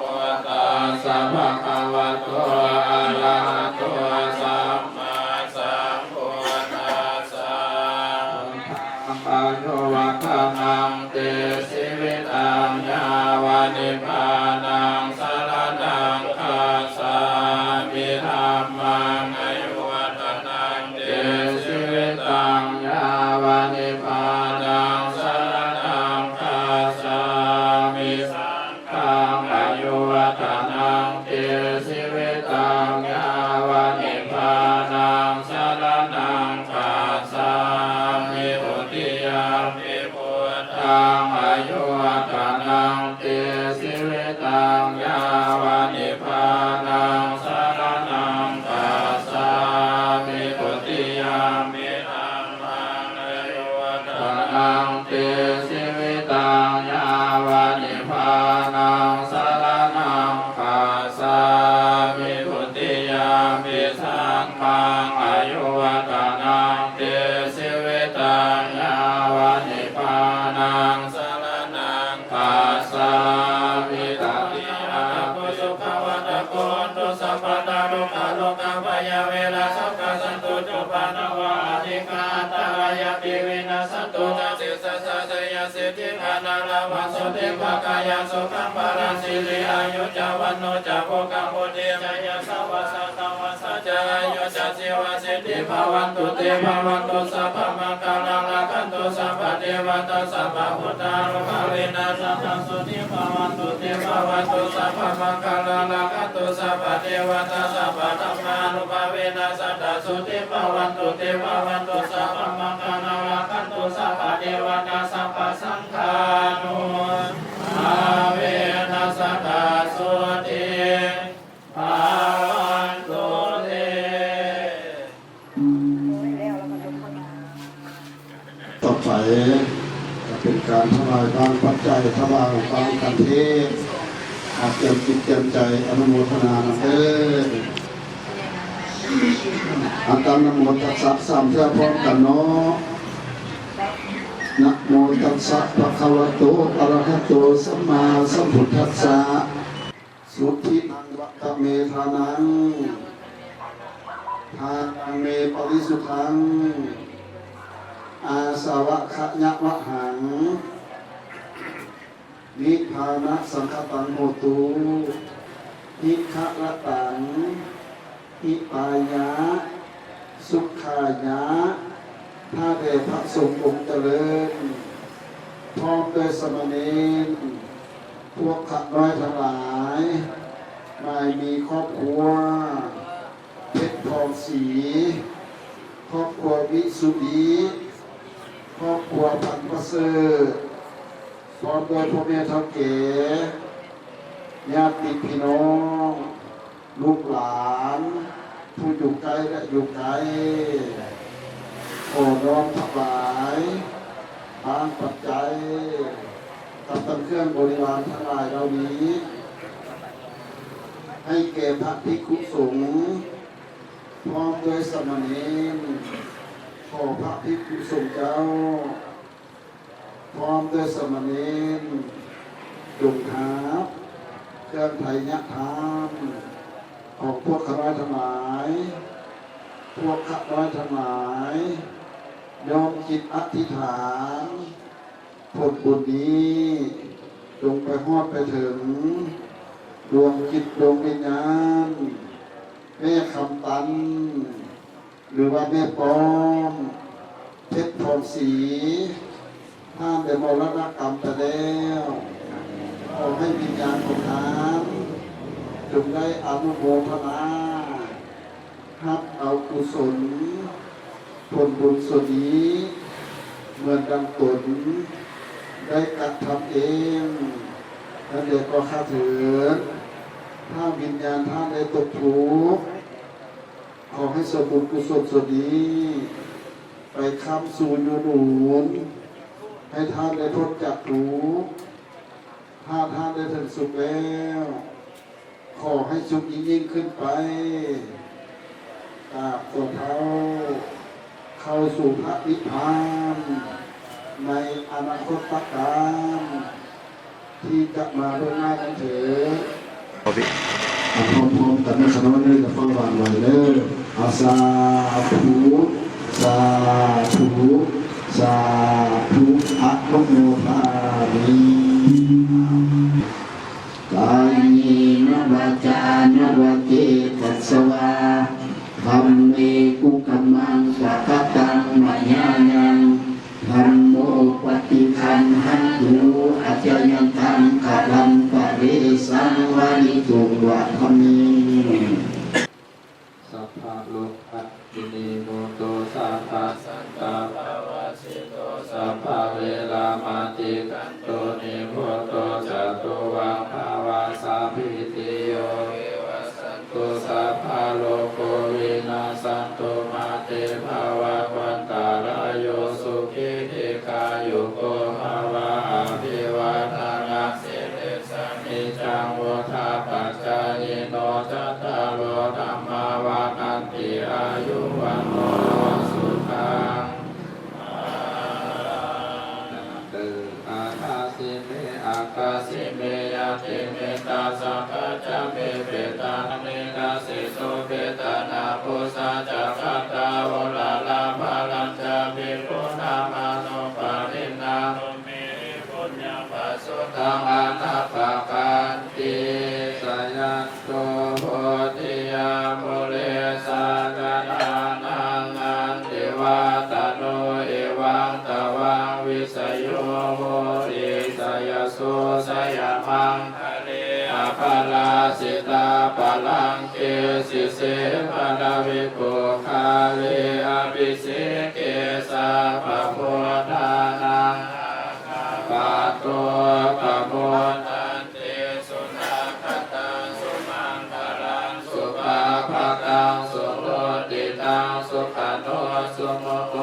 เวนะสัพพะสันตุจุปาณวะอธิกาตารายปิวินาสันตุตสิสสะสยสิทธิภานาลาวัสุติภากายสุขังปาราสิริอายุจาวันโนจาโภกังโพธิจายาสวัสสะตวัสสะจายุจาสิวะสิทธิภาวันตุเตภาวันตุสัพพะมังคลังละคันตุสัพพะเทวตาสัพพะพุทธานุภาเวนะสัพพะสุติภาวันตุเตภาวันตุสัพพะมังคลังละคันตุสัพพะเทวตาสัพพะธัมมานุภาเวนะสัทธะสุติภาวันตุเตภาวันตุสัพพะมังคลังละคันตุสัพพะเทวตาสัพพะสังฆานุภาเวนะสัทธะสุติภาวันตุเต ต่อไปจะเป็นการถวายบางปัจจัยถวายบางกันเทศอาเตรียมจิตเตรียมใจอนุโมทนาเถิดอาการนโมตัสสะสามเท่าพร้อมกันเนาะนะโมตัสสะภะคะวะโตอะระหะโตสัมมาสัมพุทธัสสะสุทินังวัตเมธานังทานังเมปริสุทธังอาสาวะขะยะวะหังนิพพานะสังฆตังโหตุนิขะละตังนิปายะสุขายะถ้าได้พระสงฆ์องค์เจริญพร้อมด้วยสมณเณรพวกขะน้อยทั้งหลายไม่มีครอบครัวเพชรทองศรีครอบครัววิสุทธิครอบครัวพันธุ์ประเสริฐพร้อมด้วยพ่อแม่เฒ่าแก่ญาติพี่น้องลูกหลานผู้อยู่ไกลและอยู่ไกลขอน้อมถวายทานปัจจัยกับตั้งเครื่องบริวารทั้งหลายเหล่านี้ให้แก่พระภิกขุสงฆ์พร้อมด้วยสมณเณรขอพระภิกขุสงฆ์เจ้าพร้อมด้วยสมณเณรจงหาเครื่องไถ่ยทานของพวกข้าราชทั้งหลายพวกข้าราชทั้งหลายยอมคิดอธิษฐานผลบุญนี้จงไปฮอดไปถึงดวงจิตดวงวิญญาณแม่คำตันหรือว่าแม่ป้อมเพชรทองศรีท่านได้มรณกรรมไปแล้วขอให้วิญญาณของท่านจงได้อนุโมทนารับเอากุศลผลบุญส่วนนี้เหมือนดังตนได้กระทำเองและเด็กก็ข้าถือถ้าวิญญาณท่านได้ตกทุกข์ขอให้สมบูรณ์กุศลส่วนนี้ไปค้ำสู่ยูหนุนให้ท่านได้พ้นจากทุกข์ถ้าท่านได้ถึงสุขแล้วขอให้สุขยิ่งขึ้นไปกราบตัวเท้าเข้าสู่พระนิพพานในอนาคตการที่จะมาโดยง่ายกันเถิดพร้อมๆกันในคณะนี้กับฟังบานไว้เลยอาสาธุสาธุสาธุอะโมทามิกายนวาจานวเกตัสสวาธัมเมกุกัมมังวะกตังมะยายังธัมโมปฏิคันหันตุอาจยันตังกะลัมปะเรสังวานิตุวะธัมมิสัพพะโลกัสสิเนโมโตสัพพะสันตาภวะสิโตสัพพะเวลามาติกันโตนิโมโตจัตุวังภาวะสัพพิติโยวิวัสสันตุสัพพะโลกโควินาสันตุมาเตภวะวันตารายโยสุขิติกายุโกภวะอภิวาทานาสิริสนิจังวุธาปัจจายโนจัตตารโอธัมมาวานันติอายุวันโนสุขังอาคาสิเมอากาสิเมยะติเมตาสัพพะจเมเปตาเมนาสิโสเปตานาโพสา ปะลังเกสิเสปะนาวิโกคาเลอภิสิเกสาปะโมทานังปะโตปะโมทันเตสุนัขตังสุมังคลังสุภาภตังสุโรติตังสุขโนสุโมโห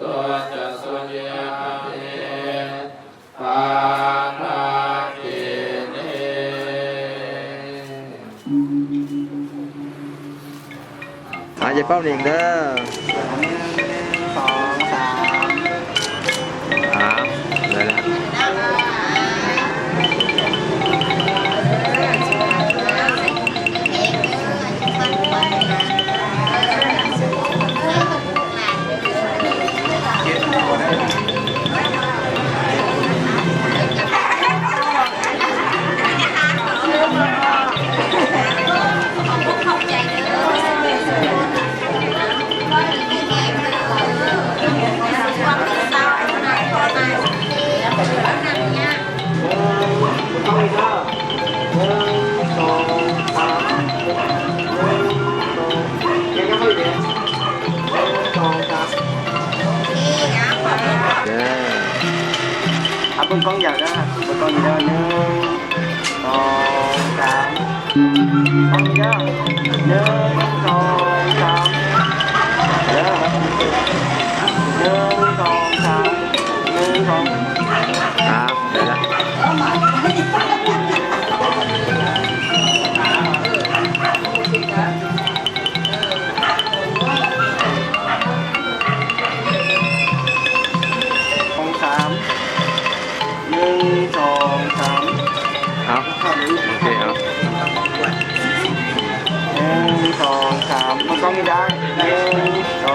ตัวจะสุญญาภิปานาทิเน อาจะเป้าหนิงเด้อ 2 3 เลยละ เด้อ เอาบนกล้องใหญ่นะบนกล้องใหญ่1 2 3กล้องใหญ่1 2 3เด้อ1 2 3 1 2เลยละ 2 3 1 2 3 เอาโอเคเอา 1 2 3บนกล้องนี้ได้1 2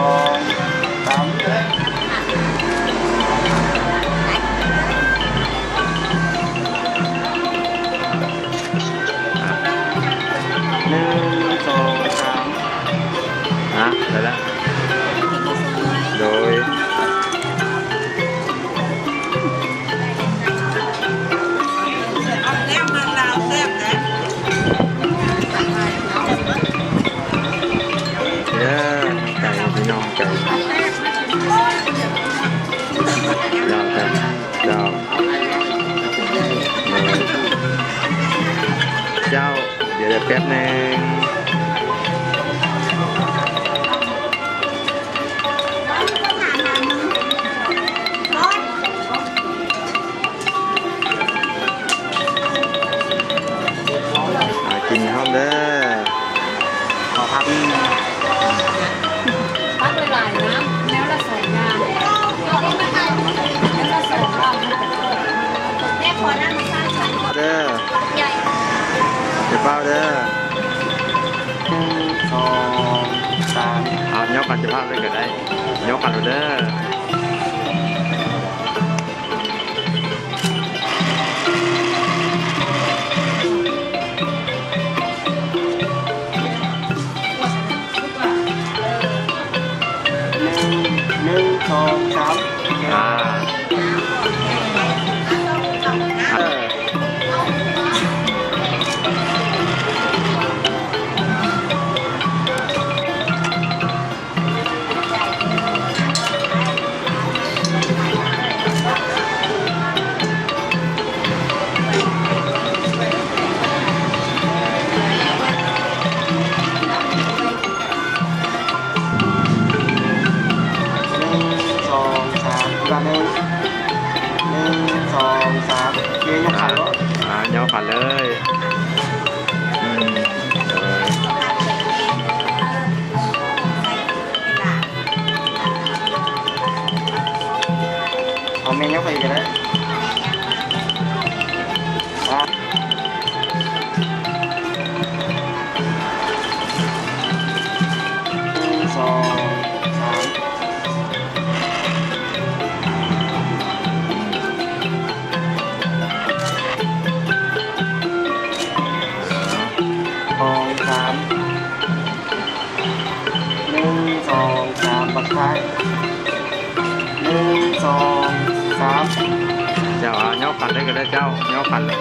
3เลยละโดยเด้อไก่พี่น้องไก่ดาวกันดาวเจ้าเดี๋ยวแป๊บนึงกินข้าวเด้อ ขอพัก พักไปหลายนะแล้วละ2 งานแล้วละ2 รอบแม่ขอนั่งมาสร้างฉัน เด้อ ใหญ่ เดี๋ยวเป้าเด้อ 1 2 3 เอายกกันจะภาพด้วยก็ได้ยกกันเด้อ 1 2 3 อ่าย่อขันเลยเอาเมนูไปกันเลย1 2 3ปัดท้าย1 2 3เจ้าย่อขันได้ก็ได้เจ้าย่อขันเลย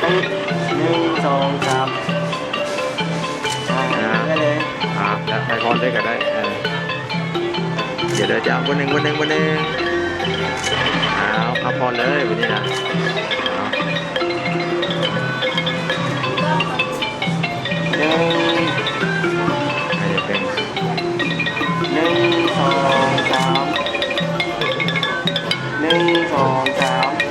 1 2 3ได้เลย แล้วไปพรด้วยกันได้เดี๋ยวจะเอาวันหนึ่งเอาพรเลยวันนี้นะให้เป็น 1 2 3 1 2 3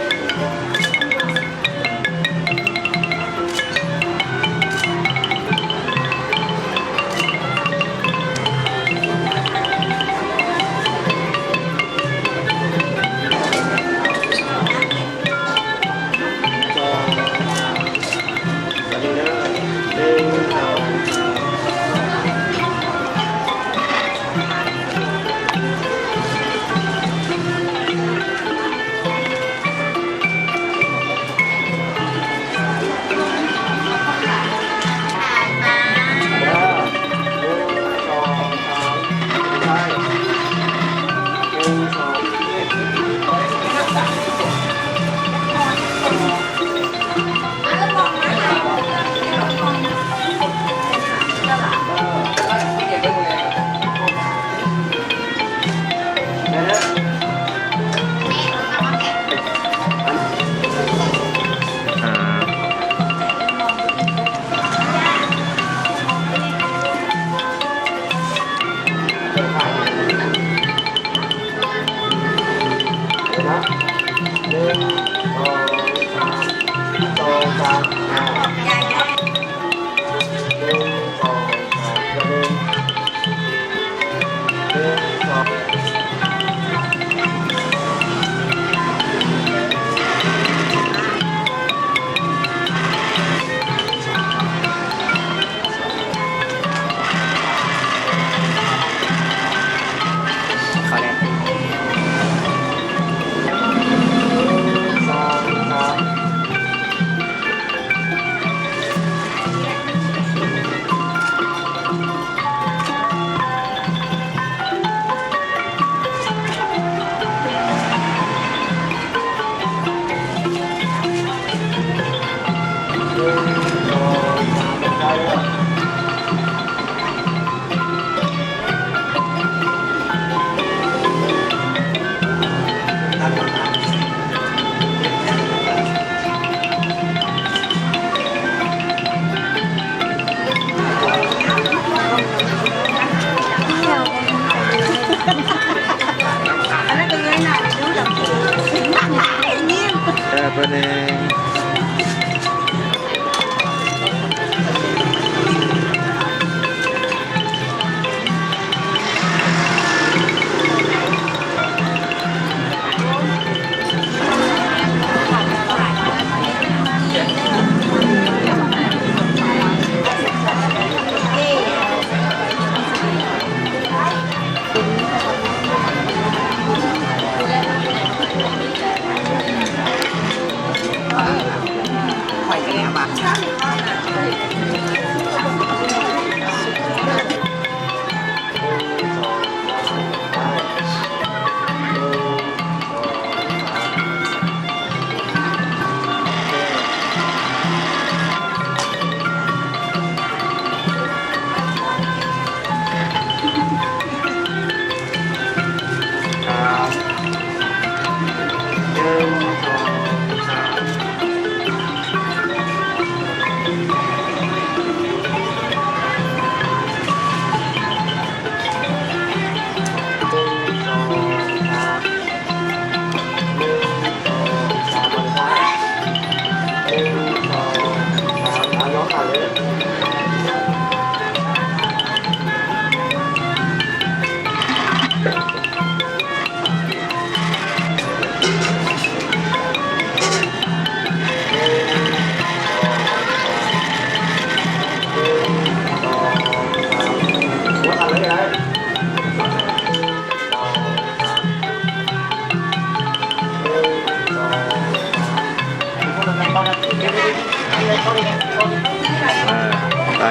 เพื่อนเอง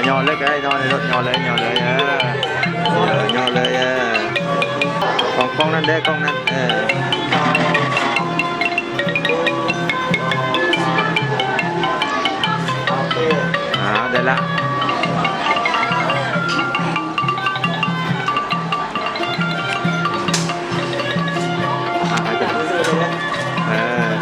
nhò lên cái nhò này nhò lên nhò lên còn con lên đây con lên ละเออ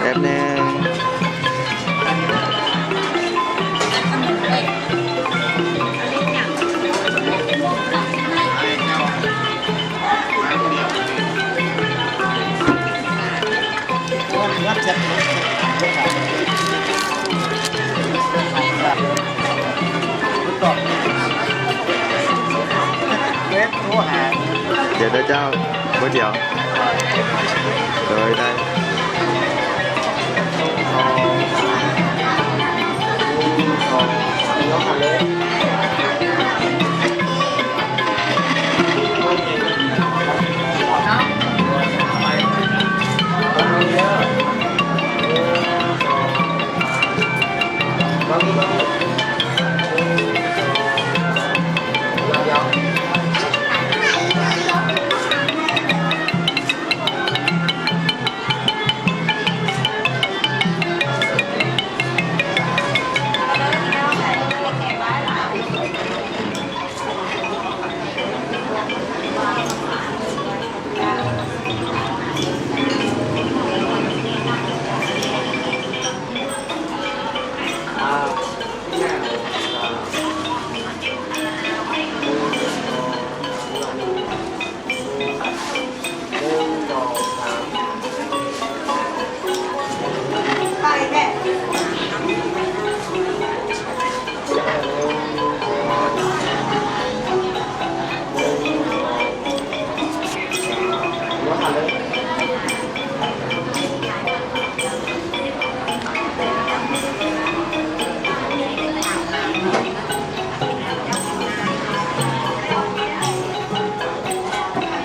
แป๊บนึงเดี๋ยวได้เจ้าก๋วยเตี๋ยวโดยได้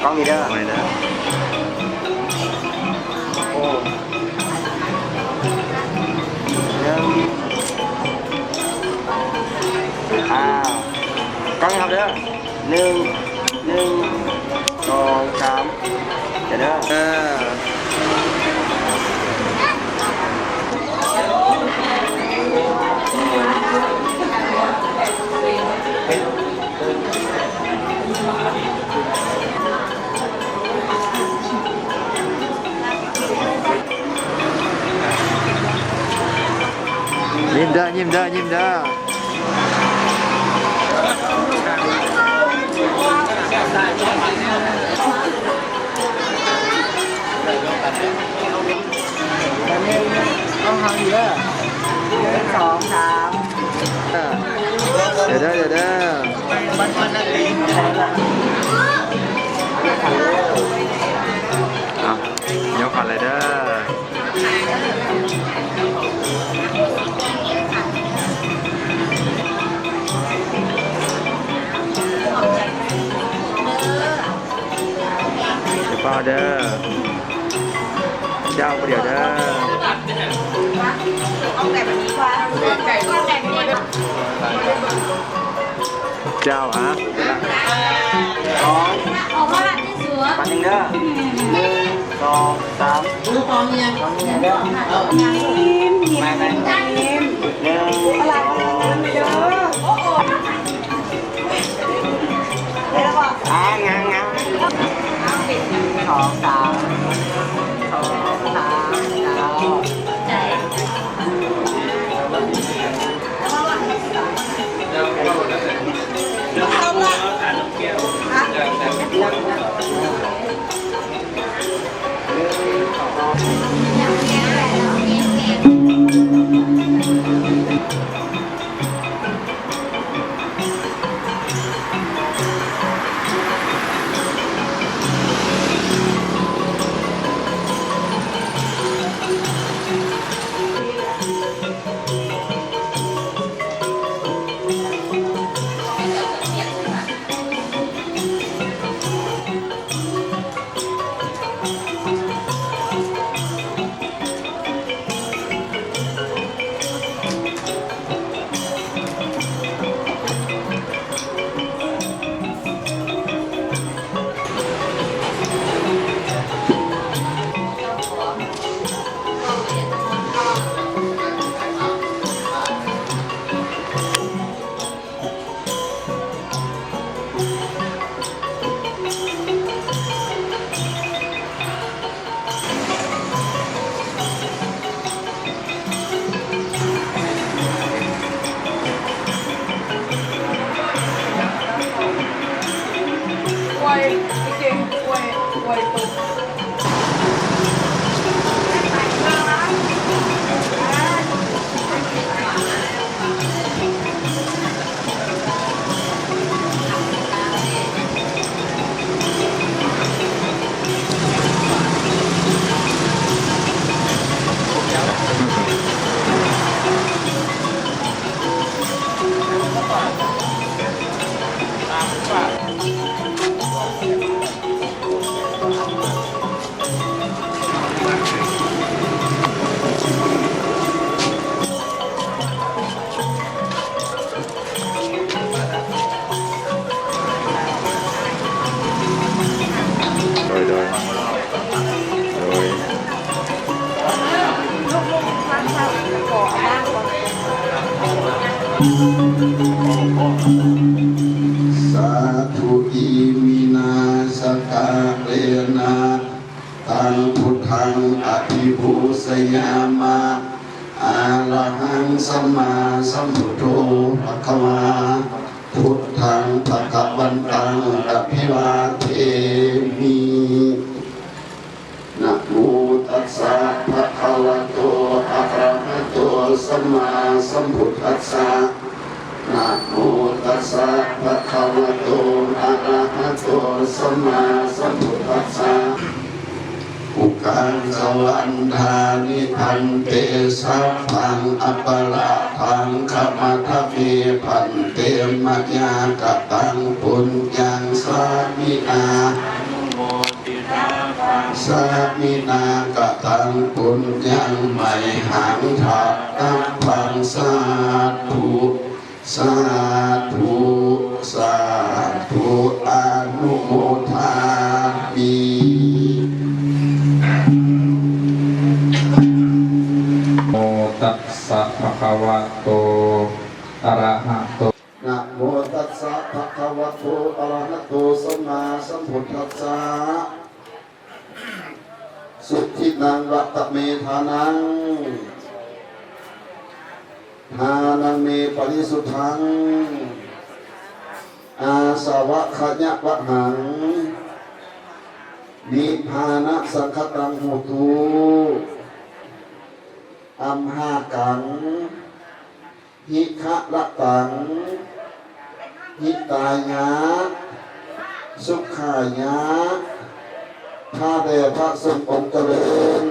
กล้องมีเด้อไม่ได้โอ้กล้องครับเด้อหนึ่งสองสามเดี๋ยวเด้อยิ้มเด้อยิ้มเด้อยิ้มเด้อต้องทำเยอะ1 2 3เดี๋ยวเด้อเอาเดี๋ยวก่อนเลยเด้อเปล่าเด้อเจ้าเดี๋ยวเด้อเจ้าฮะปันหนึ่งเด้อ1 2 3ดูพร้อมยังเด้อยิ้มอะไรเด้องาง2 3 2 สาธุอิมินาสกาเรนะตังพุทธังอภิภูสยามะอะระหังสัมมาสัมพุทโธภะคะวาพุทธังภะคะวันตังอภิวาเทมินะโมตัสสะภะคะวะโตอะระหะโตสัมมาสัมพุทธัสสะนะโมตัสสะภะคะวะโตอะระหะโตสัมมาสัมพุทธัสสะอุกังสวันทานิพันเตสัพพังอัปปะระทังขมัทเมพันเตมัจญากตังปุญญังสามินาสามินากตังปุญญังไมหังทัพตังพังสาธุสาธุสาธุอนุโมทามิโมตัสสะภะคะวะโตอะระหะโต นะโมตัสสะภะคะวะโตอะระหะโตสัมมาสัมพุทธัสสะสุทธินังวัตเมธานังทานังเมปริสุทธังอาสวะขญะวะหังนิพพานะสังคตังโหตุอัมหากังหิคะละตังหิตายะสุขายะข้าแต่พระสงฆ์องค์เจริญ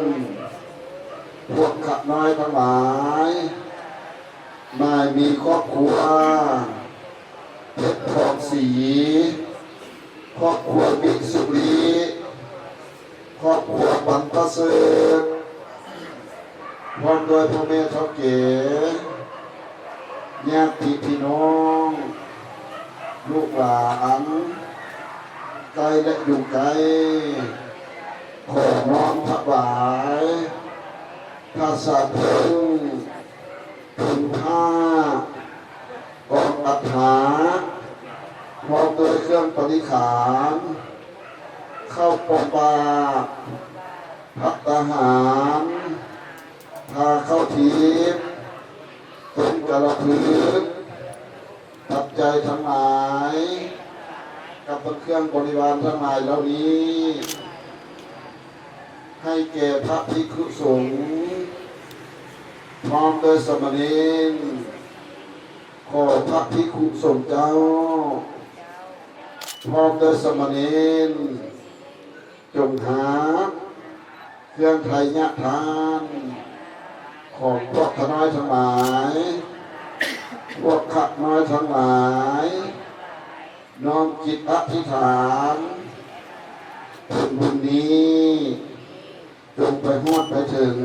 พวกข้าน้อยทั้งหลายไม่มีครอบครัวเพชรทองสีครอบครัวบิสุรีครอบครัวปันประเสริฐพร้อมโดยพ่อแม่เฒ่าแก่ญาติพี่น้องลูกหลานไกลและอยู่ไกลขอน้อมถวายข้าสาธุพึ่งผ้ากองอัฐาพร้อมโดยเครื่องปฏิขารเข้าปองบาพัตตาหารพาเข้าทิพย์ต้นกระพือตับใจทั้งหลายกับเครื่องบริวารทั้งหลายเหล่านี้ให้แก่พระภิกษุสงฆ์พร้อมโดยสมณเณรขอพระภิกษุสงฆ์เจ้าพร้อมโดยสมณเณรจงหาเครื่องไทยญาทานของพวกข้าน้อยทั้งหลายพวกข้าน้อยทั้งหลายน้อมจิตอธิษฐานผลบุญนี้จงไปฮอดไปถึง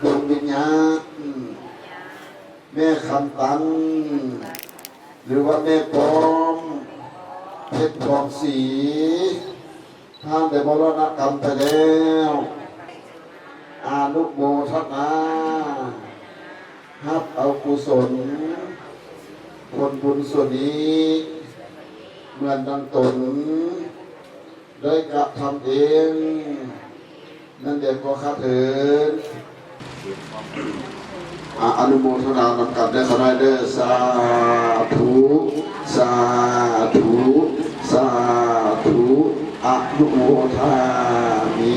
ดวงวิญญาณแม่คำตันหรือว่าแม่ปอมเพชรทองสีท่านได้มรณกรรมไปแล้วอานุโมทนารับเอากุศลผลบุญส่วนนี้เหมือนดังตนได้กระทำเองนั่นเด็กก็ข้าเถิดอนุโมทนานำกับได้ขอได้เด้อสาธุสาธุสาธุอนุโมทามิ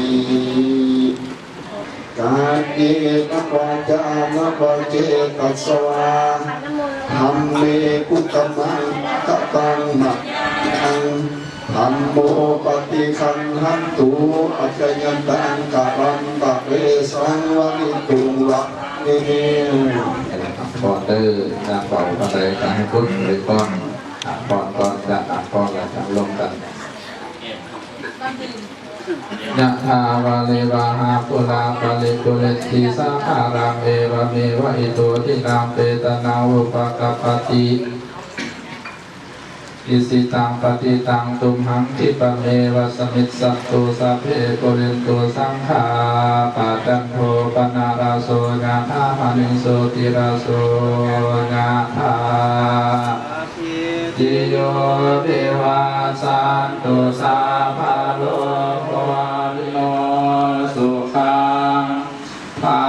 กาเกตปะจานปะเจตัสสวาธรรมเมกุตมังกตังมะยัง ธัมโมปฏิคันหันตุอัจฉยันตังกะรันตะเวสังวนิตุวะเนพอเตอร์จะเป่าอะไรจะให้พุทธหรือก้อนก่อนจะก้อนจะลงกันยะถาวาเลวะหาปุราปะลิปุเรติสาคารังเอวะเมวะอิโตทินังเปตนาอุปกัปปติ อิสิตังปฏิตังตุมหังคิปะเมวะสมิสสัตตุสัพเพปุเรนตุสังขาปะตันโทปนาราโสยะธามณิโสติราโสยะธาติโยวิวัสสันตุสัพพะโลกวิโนสุขังภา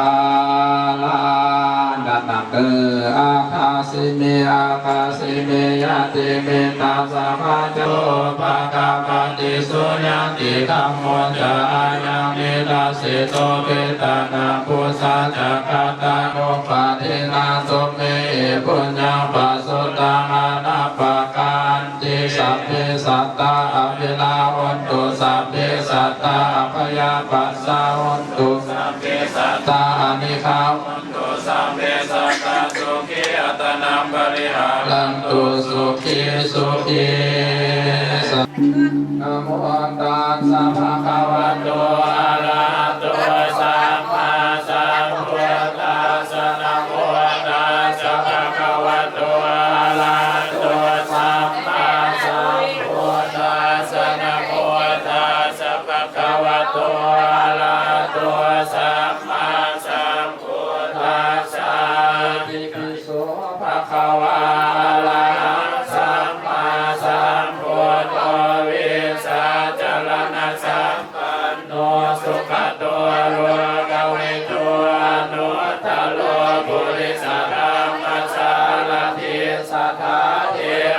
ลังดังอาคาสิเมอาคาสิเมยะติเมตัสสะภะโตปะกะปะติสุญญติธัมโมจะอายังเมตัสสิโตเปตานาปุสัจจกัตตาโนปะทินาโสเมปุญญังปัสสุตังอนาปะกันติสัพเพสัตตาอภิลาวันตุสัพเพสัตตาอภยาปัสสาวันตุสัพเพสัตตาอนิฆาวันตุสัพเพสัตตาสุขีอัตนังบริหารันตุสุขีสุขีสัพนะโมตัสสะภะคะวะโตอะระหะโตสัมมาสัมพุทธัสสะนะโมตัสสะภะคะวะโตอะระหะโตสัมมาสัมพุทธัสสะนะโมตัสสะภะคะวะโตอะระหะโตสัมมาสัมพุทธัสสะอิติปิโสภะคะวะอะระหะสัมมาสัมพุทโธวิสัชจรณะสัมปันโนสุขโตโลกวิทูอนุตตโลปุริสรัมมัสสารทิสัทธาเท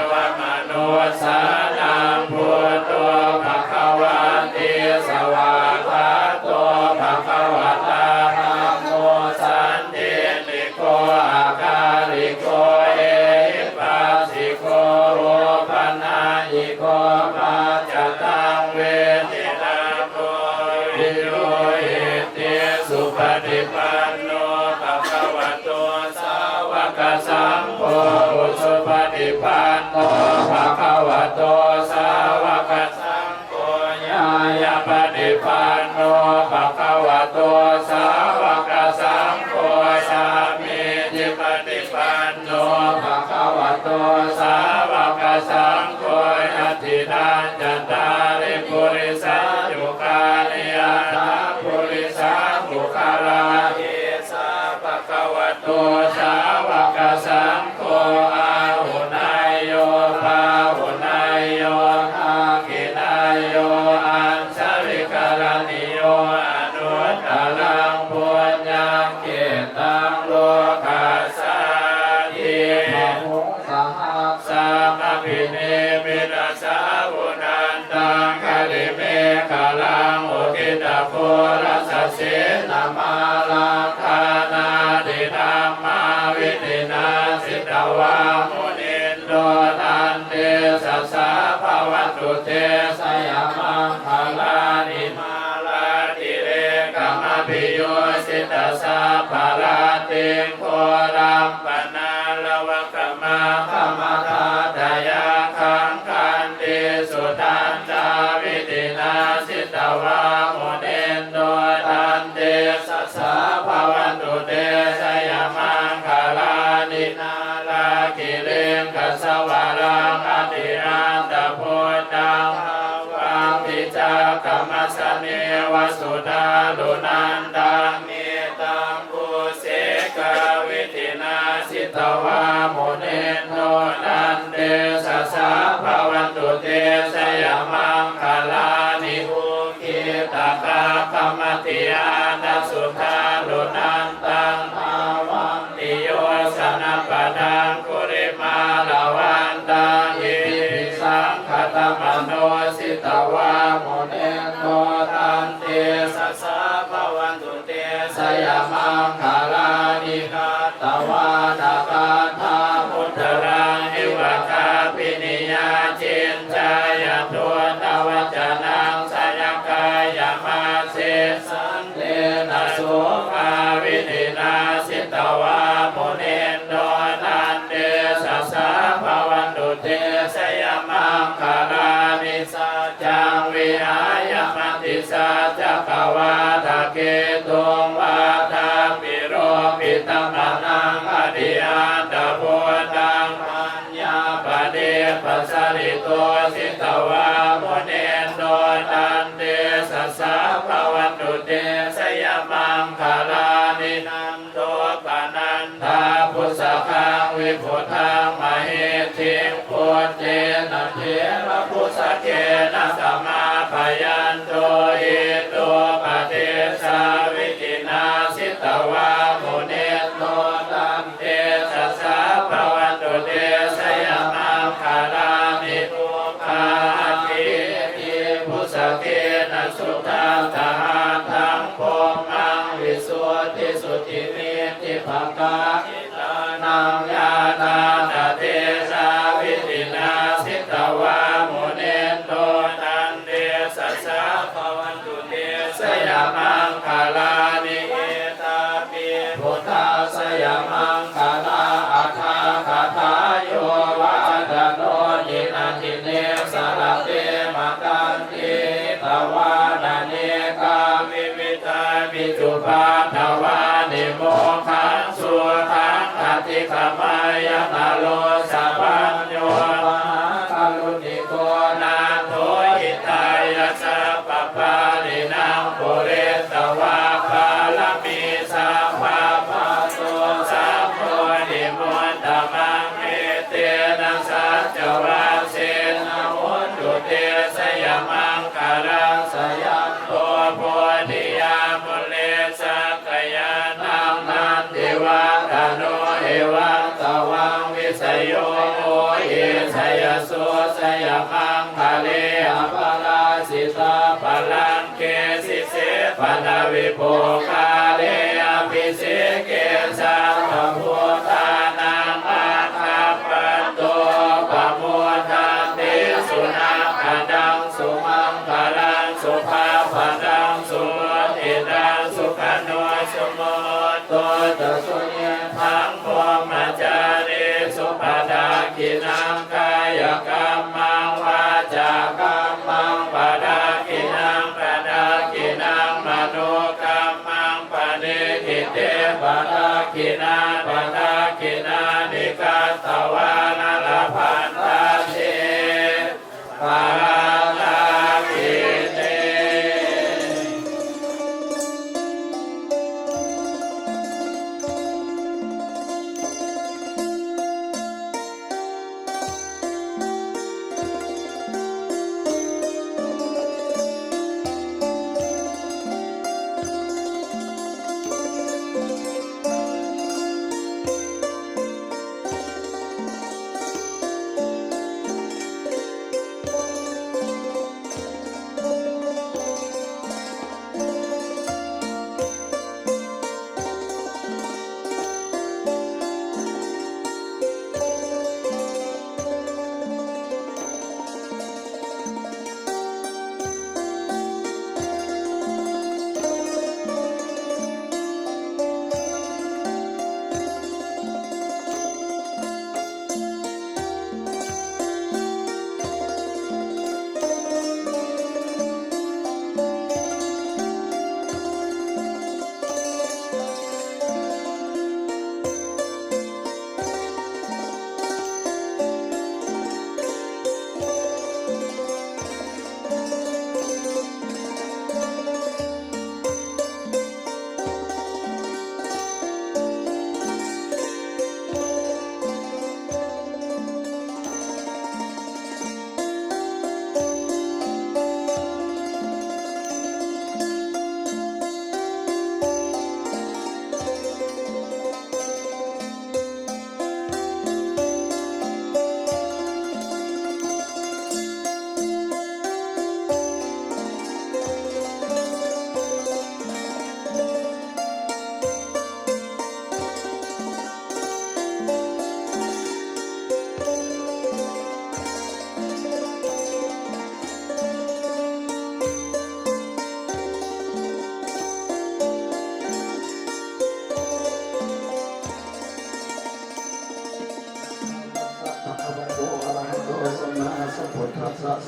วมนุสสานังพุทโธภควติสวากขาโตภควตาธัมโมสันติติโกอาคาลิโกเอหิปัสสิโกโอปนายิโกปัจจตังเวทินาโมวิโรหิติสุปฏิปันโนภควโตสาวกสังโฆสุปฏิปันโนภควโตสาวกสังโฆญาญาปฏิปันโนภควโตสาวกสังโฆสามีจิปฏิปันโนภควโตสาวกสังโฆยัตถิทานจัตตาริปุริสายุคานิยาตาปุริสาบุคลาหิสาภควโตสาวกสังโฆอาหุนายโยภาหุนายโยอาคินายโยอัญชลิกรณิโยอนุตตรังปุญญังเกตังโลกัสสาทิมหุสหัสสะอภิเนมิตสาวุนันตังคลิเมฆลังอุทิตโพรัสสะเสนามาลังคานาติธัมมาวิตินาสิตวามุนินโดทันเตสัสสะภวันตุเตสยามังคลานิมาลาติเรกัมปิโยสิตสัพพะลาติงโครัมปนาลวะกมะขมะคาทายาคังคันติสุตันตาวิตินาสิตวามุนินโดทันเตสัสสะภวันตุเตสยามังคลานินาลาคิเลงกัสสวารังอติรันตโพตังวังพิจากรรมสเนวสุดาลุนันตังเมตังปุเสกวิธินาสิตวามุนินโนนันเตสัสสะภวันตุเตสยามังคลานิอุคิตากะกรรมติอานัสุทาลุนันตังภาวันติโยสนะปะดังกุริมาลาวันตังอิปิสังคตมโนสิตวามุนินโนตันเตสัสสะภวันตุเตสยามังคลานิกาตวานาคาธามุตรังนิวคาปินิยาจินจายตุนวัจนังสยกายมาเสสันเตนะสุขาวินินาสิตวามุนินโนนันเตสัสสะภวันตุเตสยามังคลานิสัจจังวิหายมติสัจจกวาทะเกตุงวาทาปิโรปิตัมนังอดิอันตโพตังปัญญาปเดปัสสริ สิตวาโมเนโนตันเตสัสสะภวันตุเตสยมังคาลานินันโตปานันทาพุสะคังวิพุทธังมเหติพุทเจนะเทระพุสะเกนะสัมมาปยันโตอิโตปะเทสาวิตินาสิตวาโมเนโนตันเตสัสสะภวันตุเตสยมังคาลานิทุกขาทิทิพุสะเกนะสุทังทหาทังโพมังวิสุทธิสุทธินิติภกาอิตานังญาณานาเตสาวิตินาสิตวาโมเนโตตันเตสัสสะภวันตุเตสยมังคาลานิเอตาปิพุทธาสยมังคาลาอัฏฐาคาถาโยวะดะโนยินาทิเนสารเตมะกันติตวานาเนกามิวิตามิจุปาทวานิโมขังสุขังอธิขมายตาโลสัพพัญโยมหาคารุณิโกนาโถหิตายะสัพพปาลินังปุเรตวาคาลมิสัพพะปะโตสัพโพนิโมตมังเอเตนะสัจจวัสเสนะโหตุเตสยมังคารังสยันโตโพธิยามุเลสักยานังนันทิวัฒโนเอวังตวังวิสยโยโอเอสยโสสยมังคะเลอภราสิตาปลังเกสิเสปนาวิโภคาเลอภิเสเกสังพพุทธานังอาคาปัตโตปะโมทันติสุนัขดังสุมังคลังสุภาพดังสุโมทิดังสุขันโนสุโมโตตะสุเยทังพรหมจารีสุปดากินังกายกรรมังวาจากรรมังปดากินังปดากินังมโนกรรมังปณิทิเตปดากินาปดากินานิกัตตวานาลพันธาเทปาลาคิเต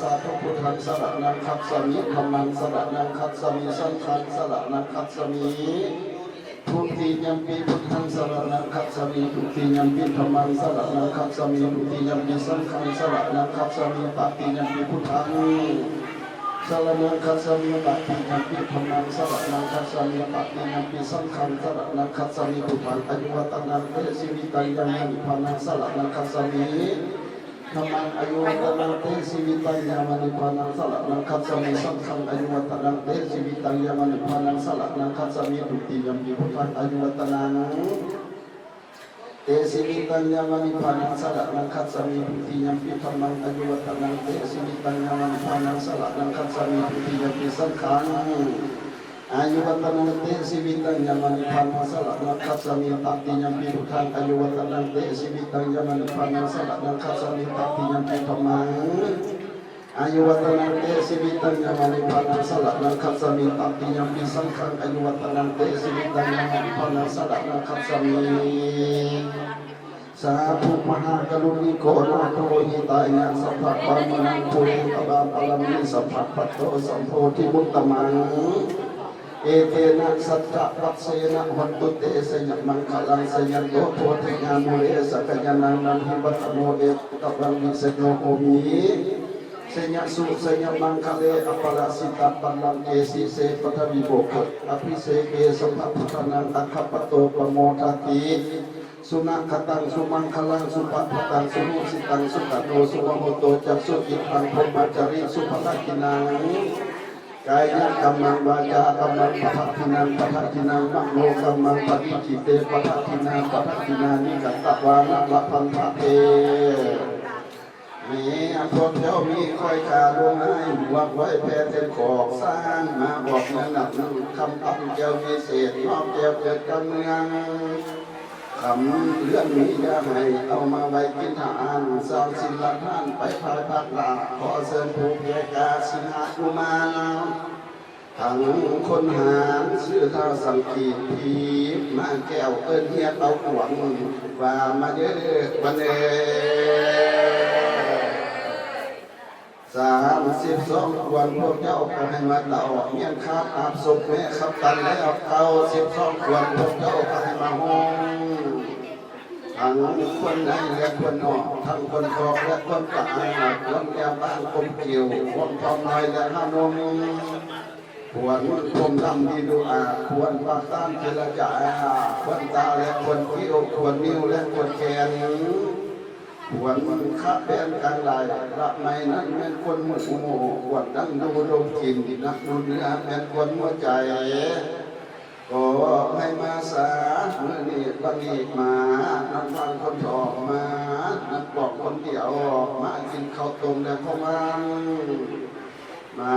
สาธุพุทธังสรณังคัจฉามิธัมมังสรณังคัจฉามิสังฆังสรณังคัจฉามิ ทุติยัมปิพุทธังสรณังคัจฉามิทุติยัมปิธัมมังสรณังคัจฉามิทุติยัมปิสังฆังสรณังคัจฉามิตติยัมปิพุทธังสรณังคัจฉามิตติยัมปิธัมมังสรณังคัจฉามิตติยัมปิสังฆังสรณังคัจฉามิพุทธังอายุวัตนังเตสิวิตังยังนิพพานังสรณังคัจฉามิธรรมังอายุวัตนังเตสิวิตังยังนิพพานังสรณังคัจฉามิสังฆังอายุวัตนังเตสิวิตังยังนิพพานังสรณังคัจฉามิทุติยัมปิพุทธังอายุวัตนังเตสิวิตังยังนิพพานังสรณังคัจฉามิทุติยัมปิธัมมังอายุวัตนังเตสิวิตังยังนิพพานังสรณังคัจฉามิทุติยัมปิสังฆังอายุวัตนังเตสิวิตังยังนิพพานังสรณังคัจฉามิตติยัมปิพุทธังอายุวัตนังเตสิวิตังยังนิพพานังสรณังคัจฉามิตติยัมปิธัมมังอายุวัตนังเตสิวิตังยังนิพพานังสรณังคัจฉามิตติยัมปิสังฆังอายุวัตนังเตสิวิตังยังนิพพานังสรณังคัจฉามิสาธุมหากรุณิโกนาโตหิตายะสัพพะปะมนังปุริตบาปะลามิสัพพะปัตโตสัมโพธิมุตตมังเอเตนะสัจจะปัสเสนะหันตุเตสยมังคลังสยโตโพธิญาณุเรสกญาณังนันทิปัตโนเอตตังวิเศโนโอมิสยสุสยมังคเลอปราสิตาปัลลังเกสิเสปทวิโบกอภิเสเกสัมภพุทธนังอัคคปโตปโมทติสุนัขตังสุมังคลังสุปัฏตังสุนุสิตังสุขโตสุวโหโตจักสุกิตังพรหมจาริสุภะกินังกายกัมมังวาจากัมมังปะทะทินังปะทะทินังมโนกัมมังปฏิจิเตปะทะทินังปะทะทินานิกัตตวานะละพันธะเตมีพวกเจ้ามีคอยขาดวงให้หวังไว้แพ้เต็มขอกสร้างมาบอกเงินหนักคำอับเจ้ามีเศษน้อมเจ้าเกิดกำเนืองคำเลื่อนมียาให้เอามาไว้กินทานสร้างศิลธานไปภายภาคหลังขอเชิญผู้เพียกาสิหากุมารทั้งคนหารชื่อท้าสังกีพีมาแก้วเอิ้นเฮียเอาหวังว่ามาเยอะวันเอ32 วันพวกเจ้าก็ให้มาเต่าเมียนคาบอาบศพแม่ขับตันแล้วเขา12 วันพวกเจ้าก็ให้มาห้องทั้งคนในและคนนอกทั้งคนกอกและคนตายคนยาบ้านคมเกี่ยวคนทองน้อยและห้านมควรคมดำดีดูควรปากต้านเจรจาควรตาและควรคิ้วควรนิ้วและควรแขนควรขับแบนกันลายละไม่นั้นแม่นควรมุดโมควรดังดูดมกินนักดูเนื้อแม่นควรหัวใจก็ให้มาสาเมื่อนี้วันนี้มานักฟังคนออกมานักบอกคนเดียวมากินข้าวต้มและข้าวมันมา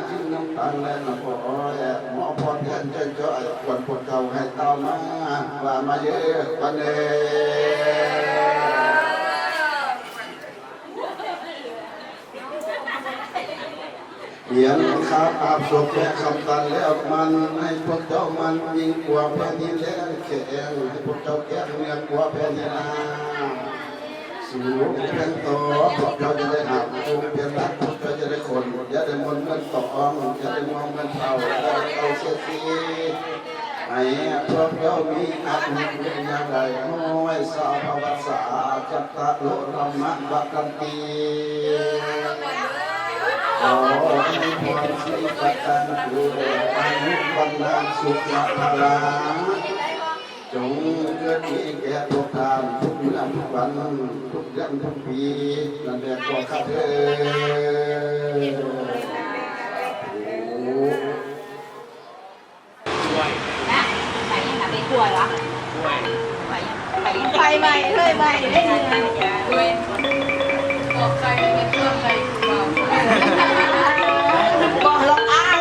กินน้ำตาลและน้ำพอยหมอพอแทนจ้อยควรปวดเก่าให้เต้ามาว่ามาเยอะวันเด้เขียนข้าวอาบศพแม่คำตันแล้วมันให้พวกเจ้ามันยิ่งกว่าแผ่นดินแล้วแข็งให้พวกเจ้าแก่เนื้อกว่าแผ่นดินสูงเป็นต่อพวกเจ้าจะได้หักสูงเป็นรักพวกเจ้าจะได้คนอย่าได้มนเงินตองอย่าได้มองเงินเท่าอย่าได้เอาเสียทีให้พวกเจ้ามีอัตติเป็นอย่างไรน้อยสาวภาวสาจัตตะโลธรรมะบักกันตีขอให้พรสิกตังกุเรอายุวันนาสุขภาลาจงเกิดมีแก่ทุกทานทุกเมื่อทุกวันทุกเดือนทุกปีนั่นแหละขอข้าเถิดไฟใหม่เลยใหม่ได้เงินบอกลองอ้าง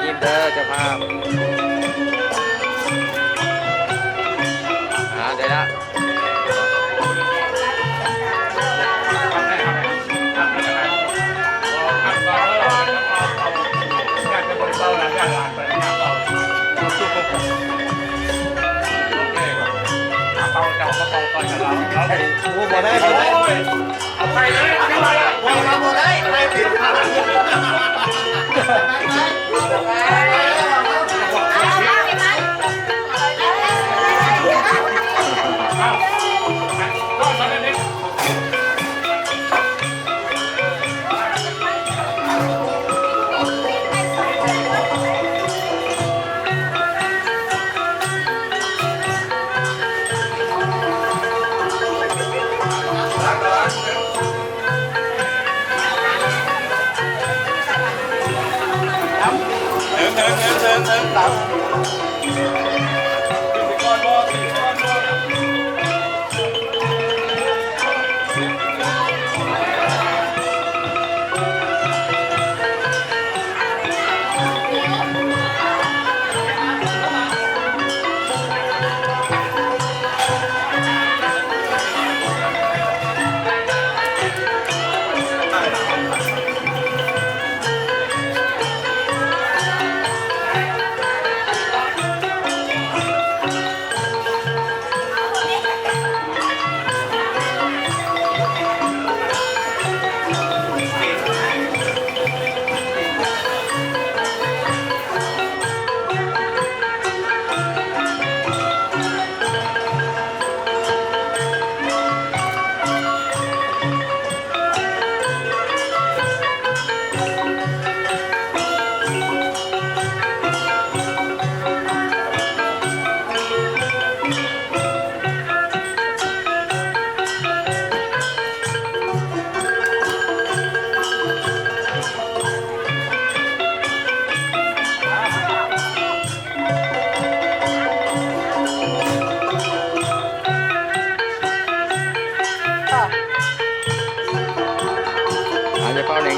ยิ้มเด้อเจ้าภาพได้ละ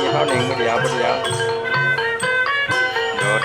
อย่าเฝ้าเน่งไม่เดียวโดด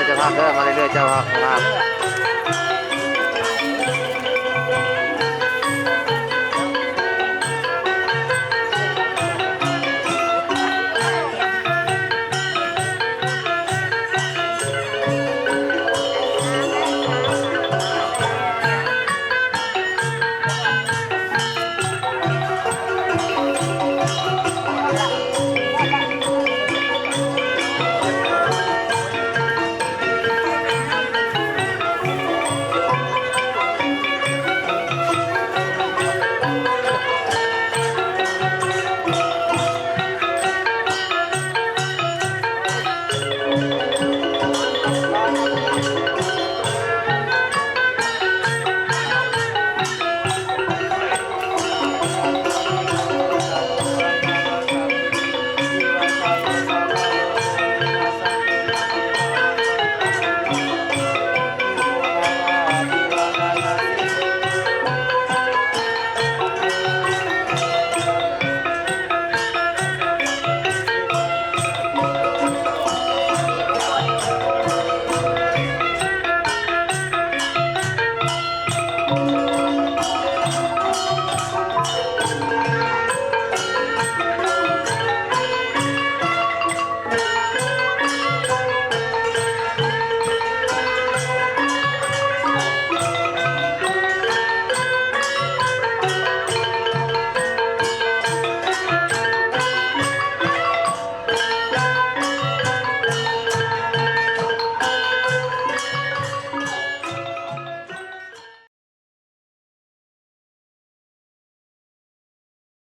เจ้าภาพเด้อมาเรื่อยๆเจ้าภาพ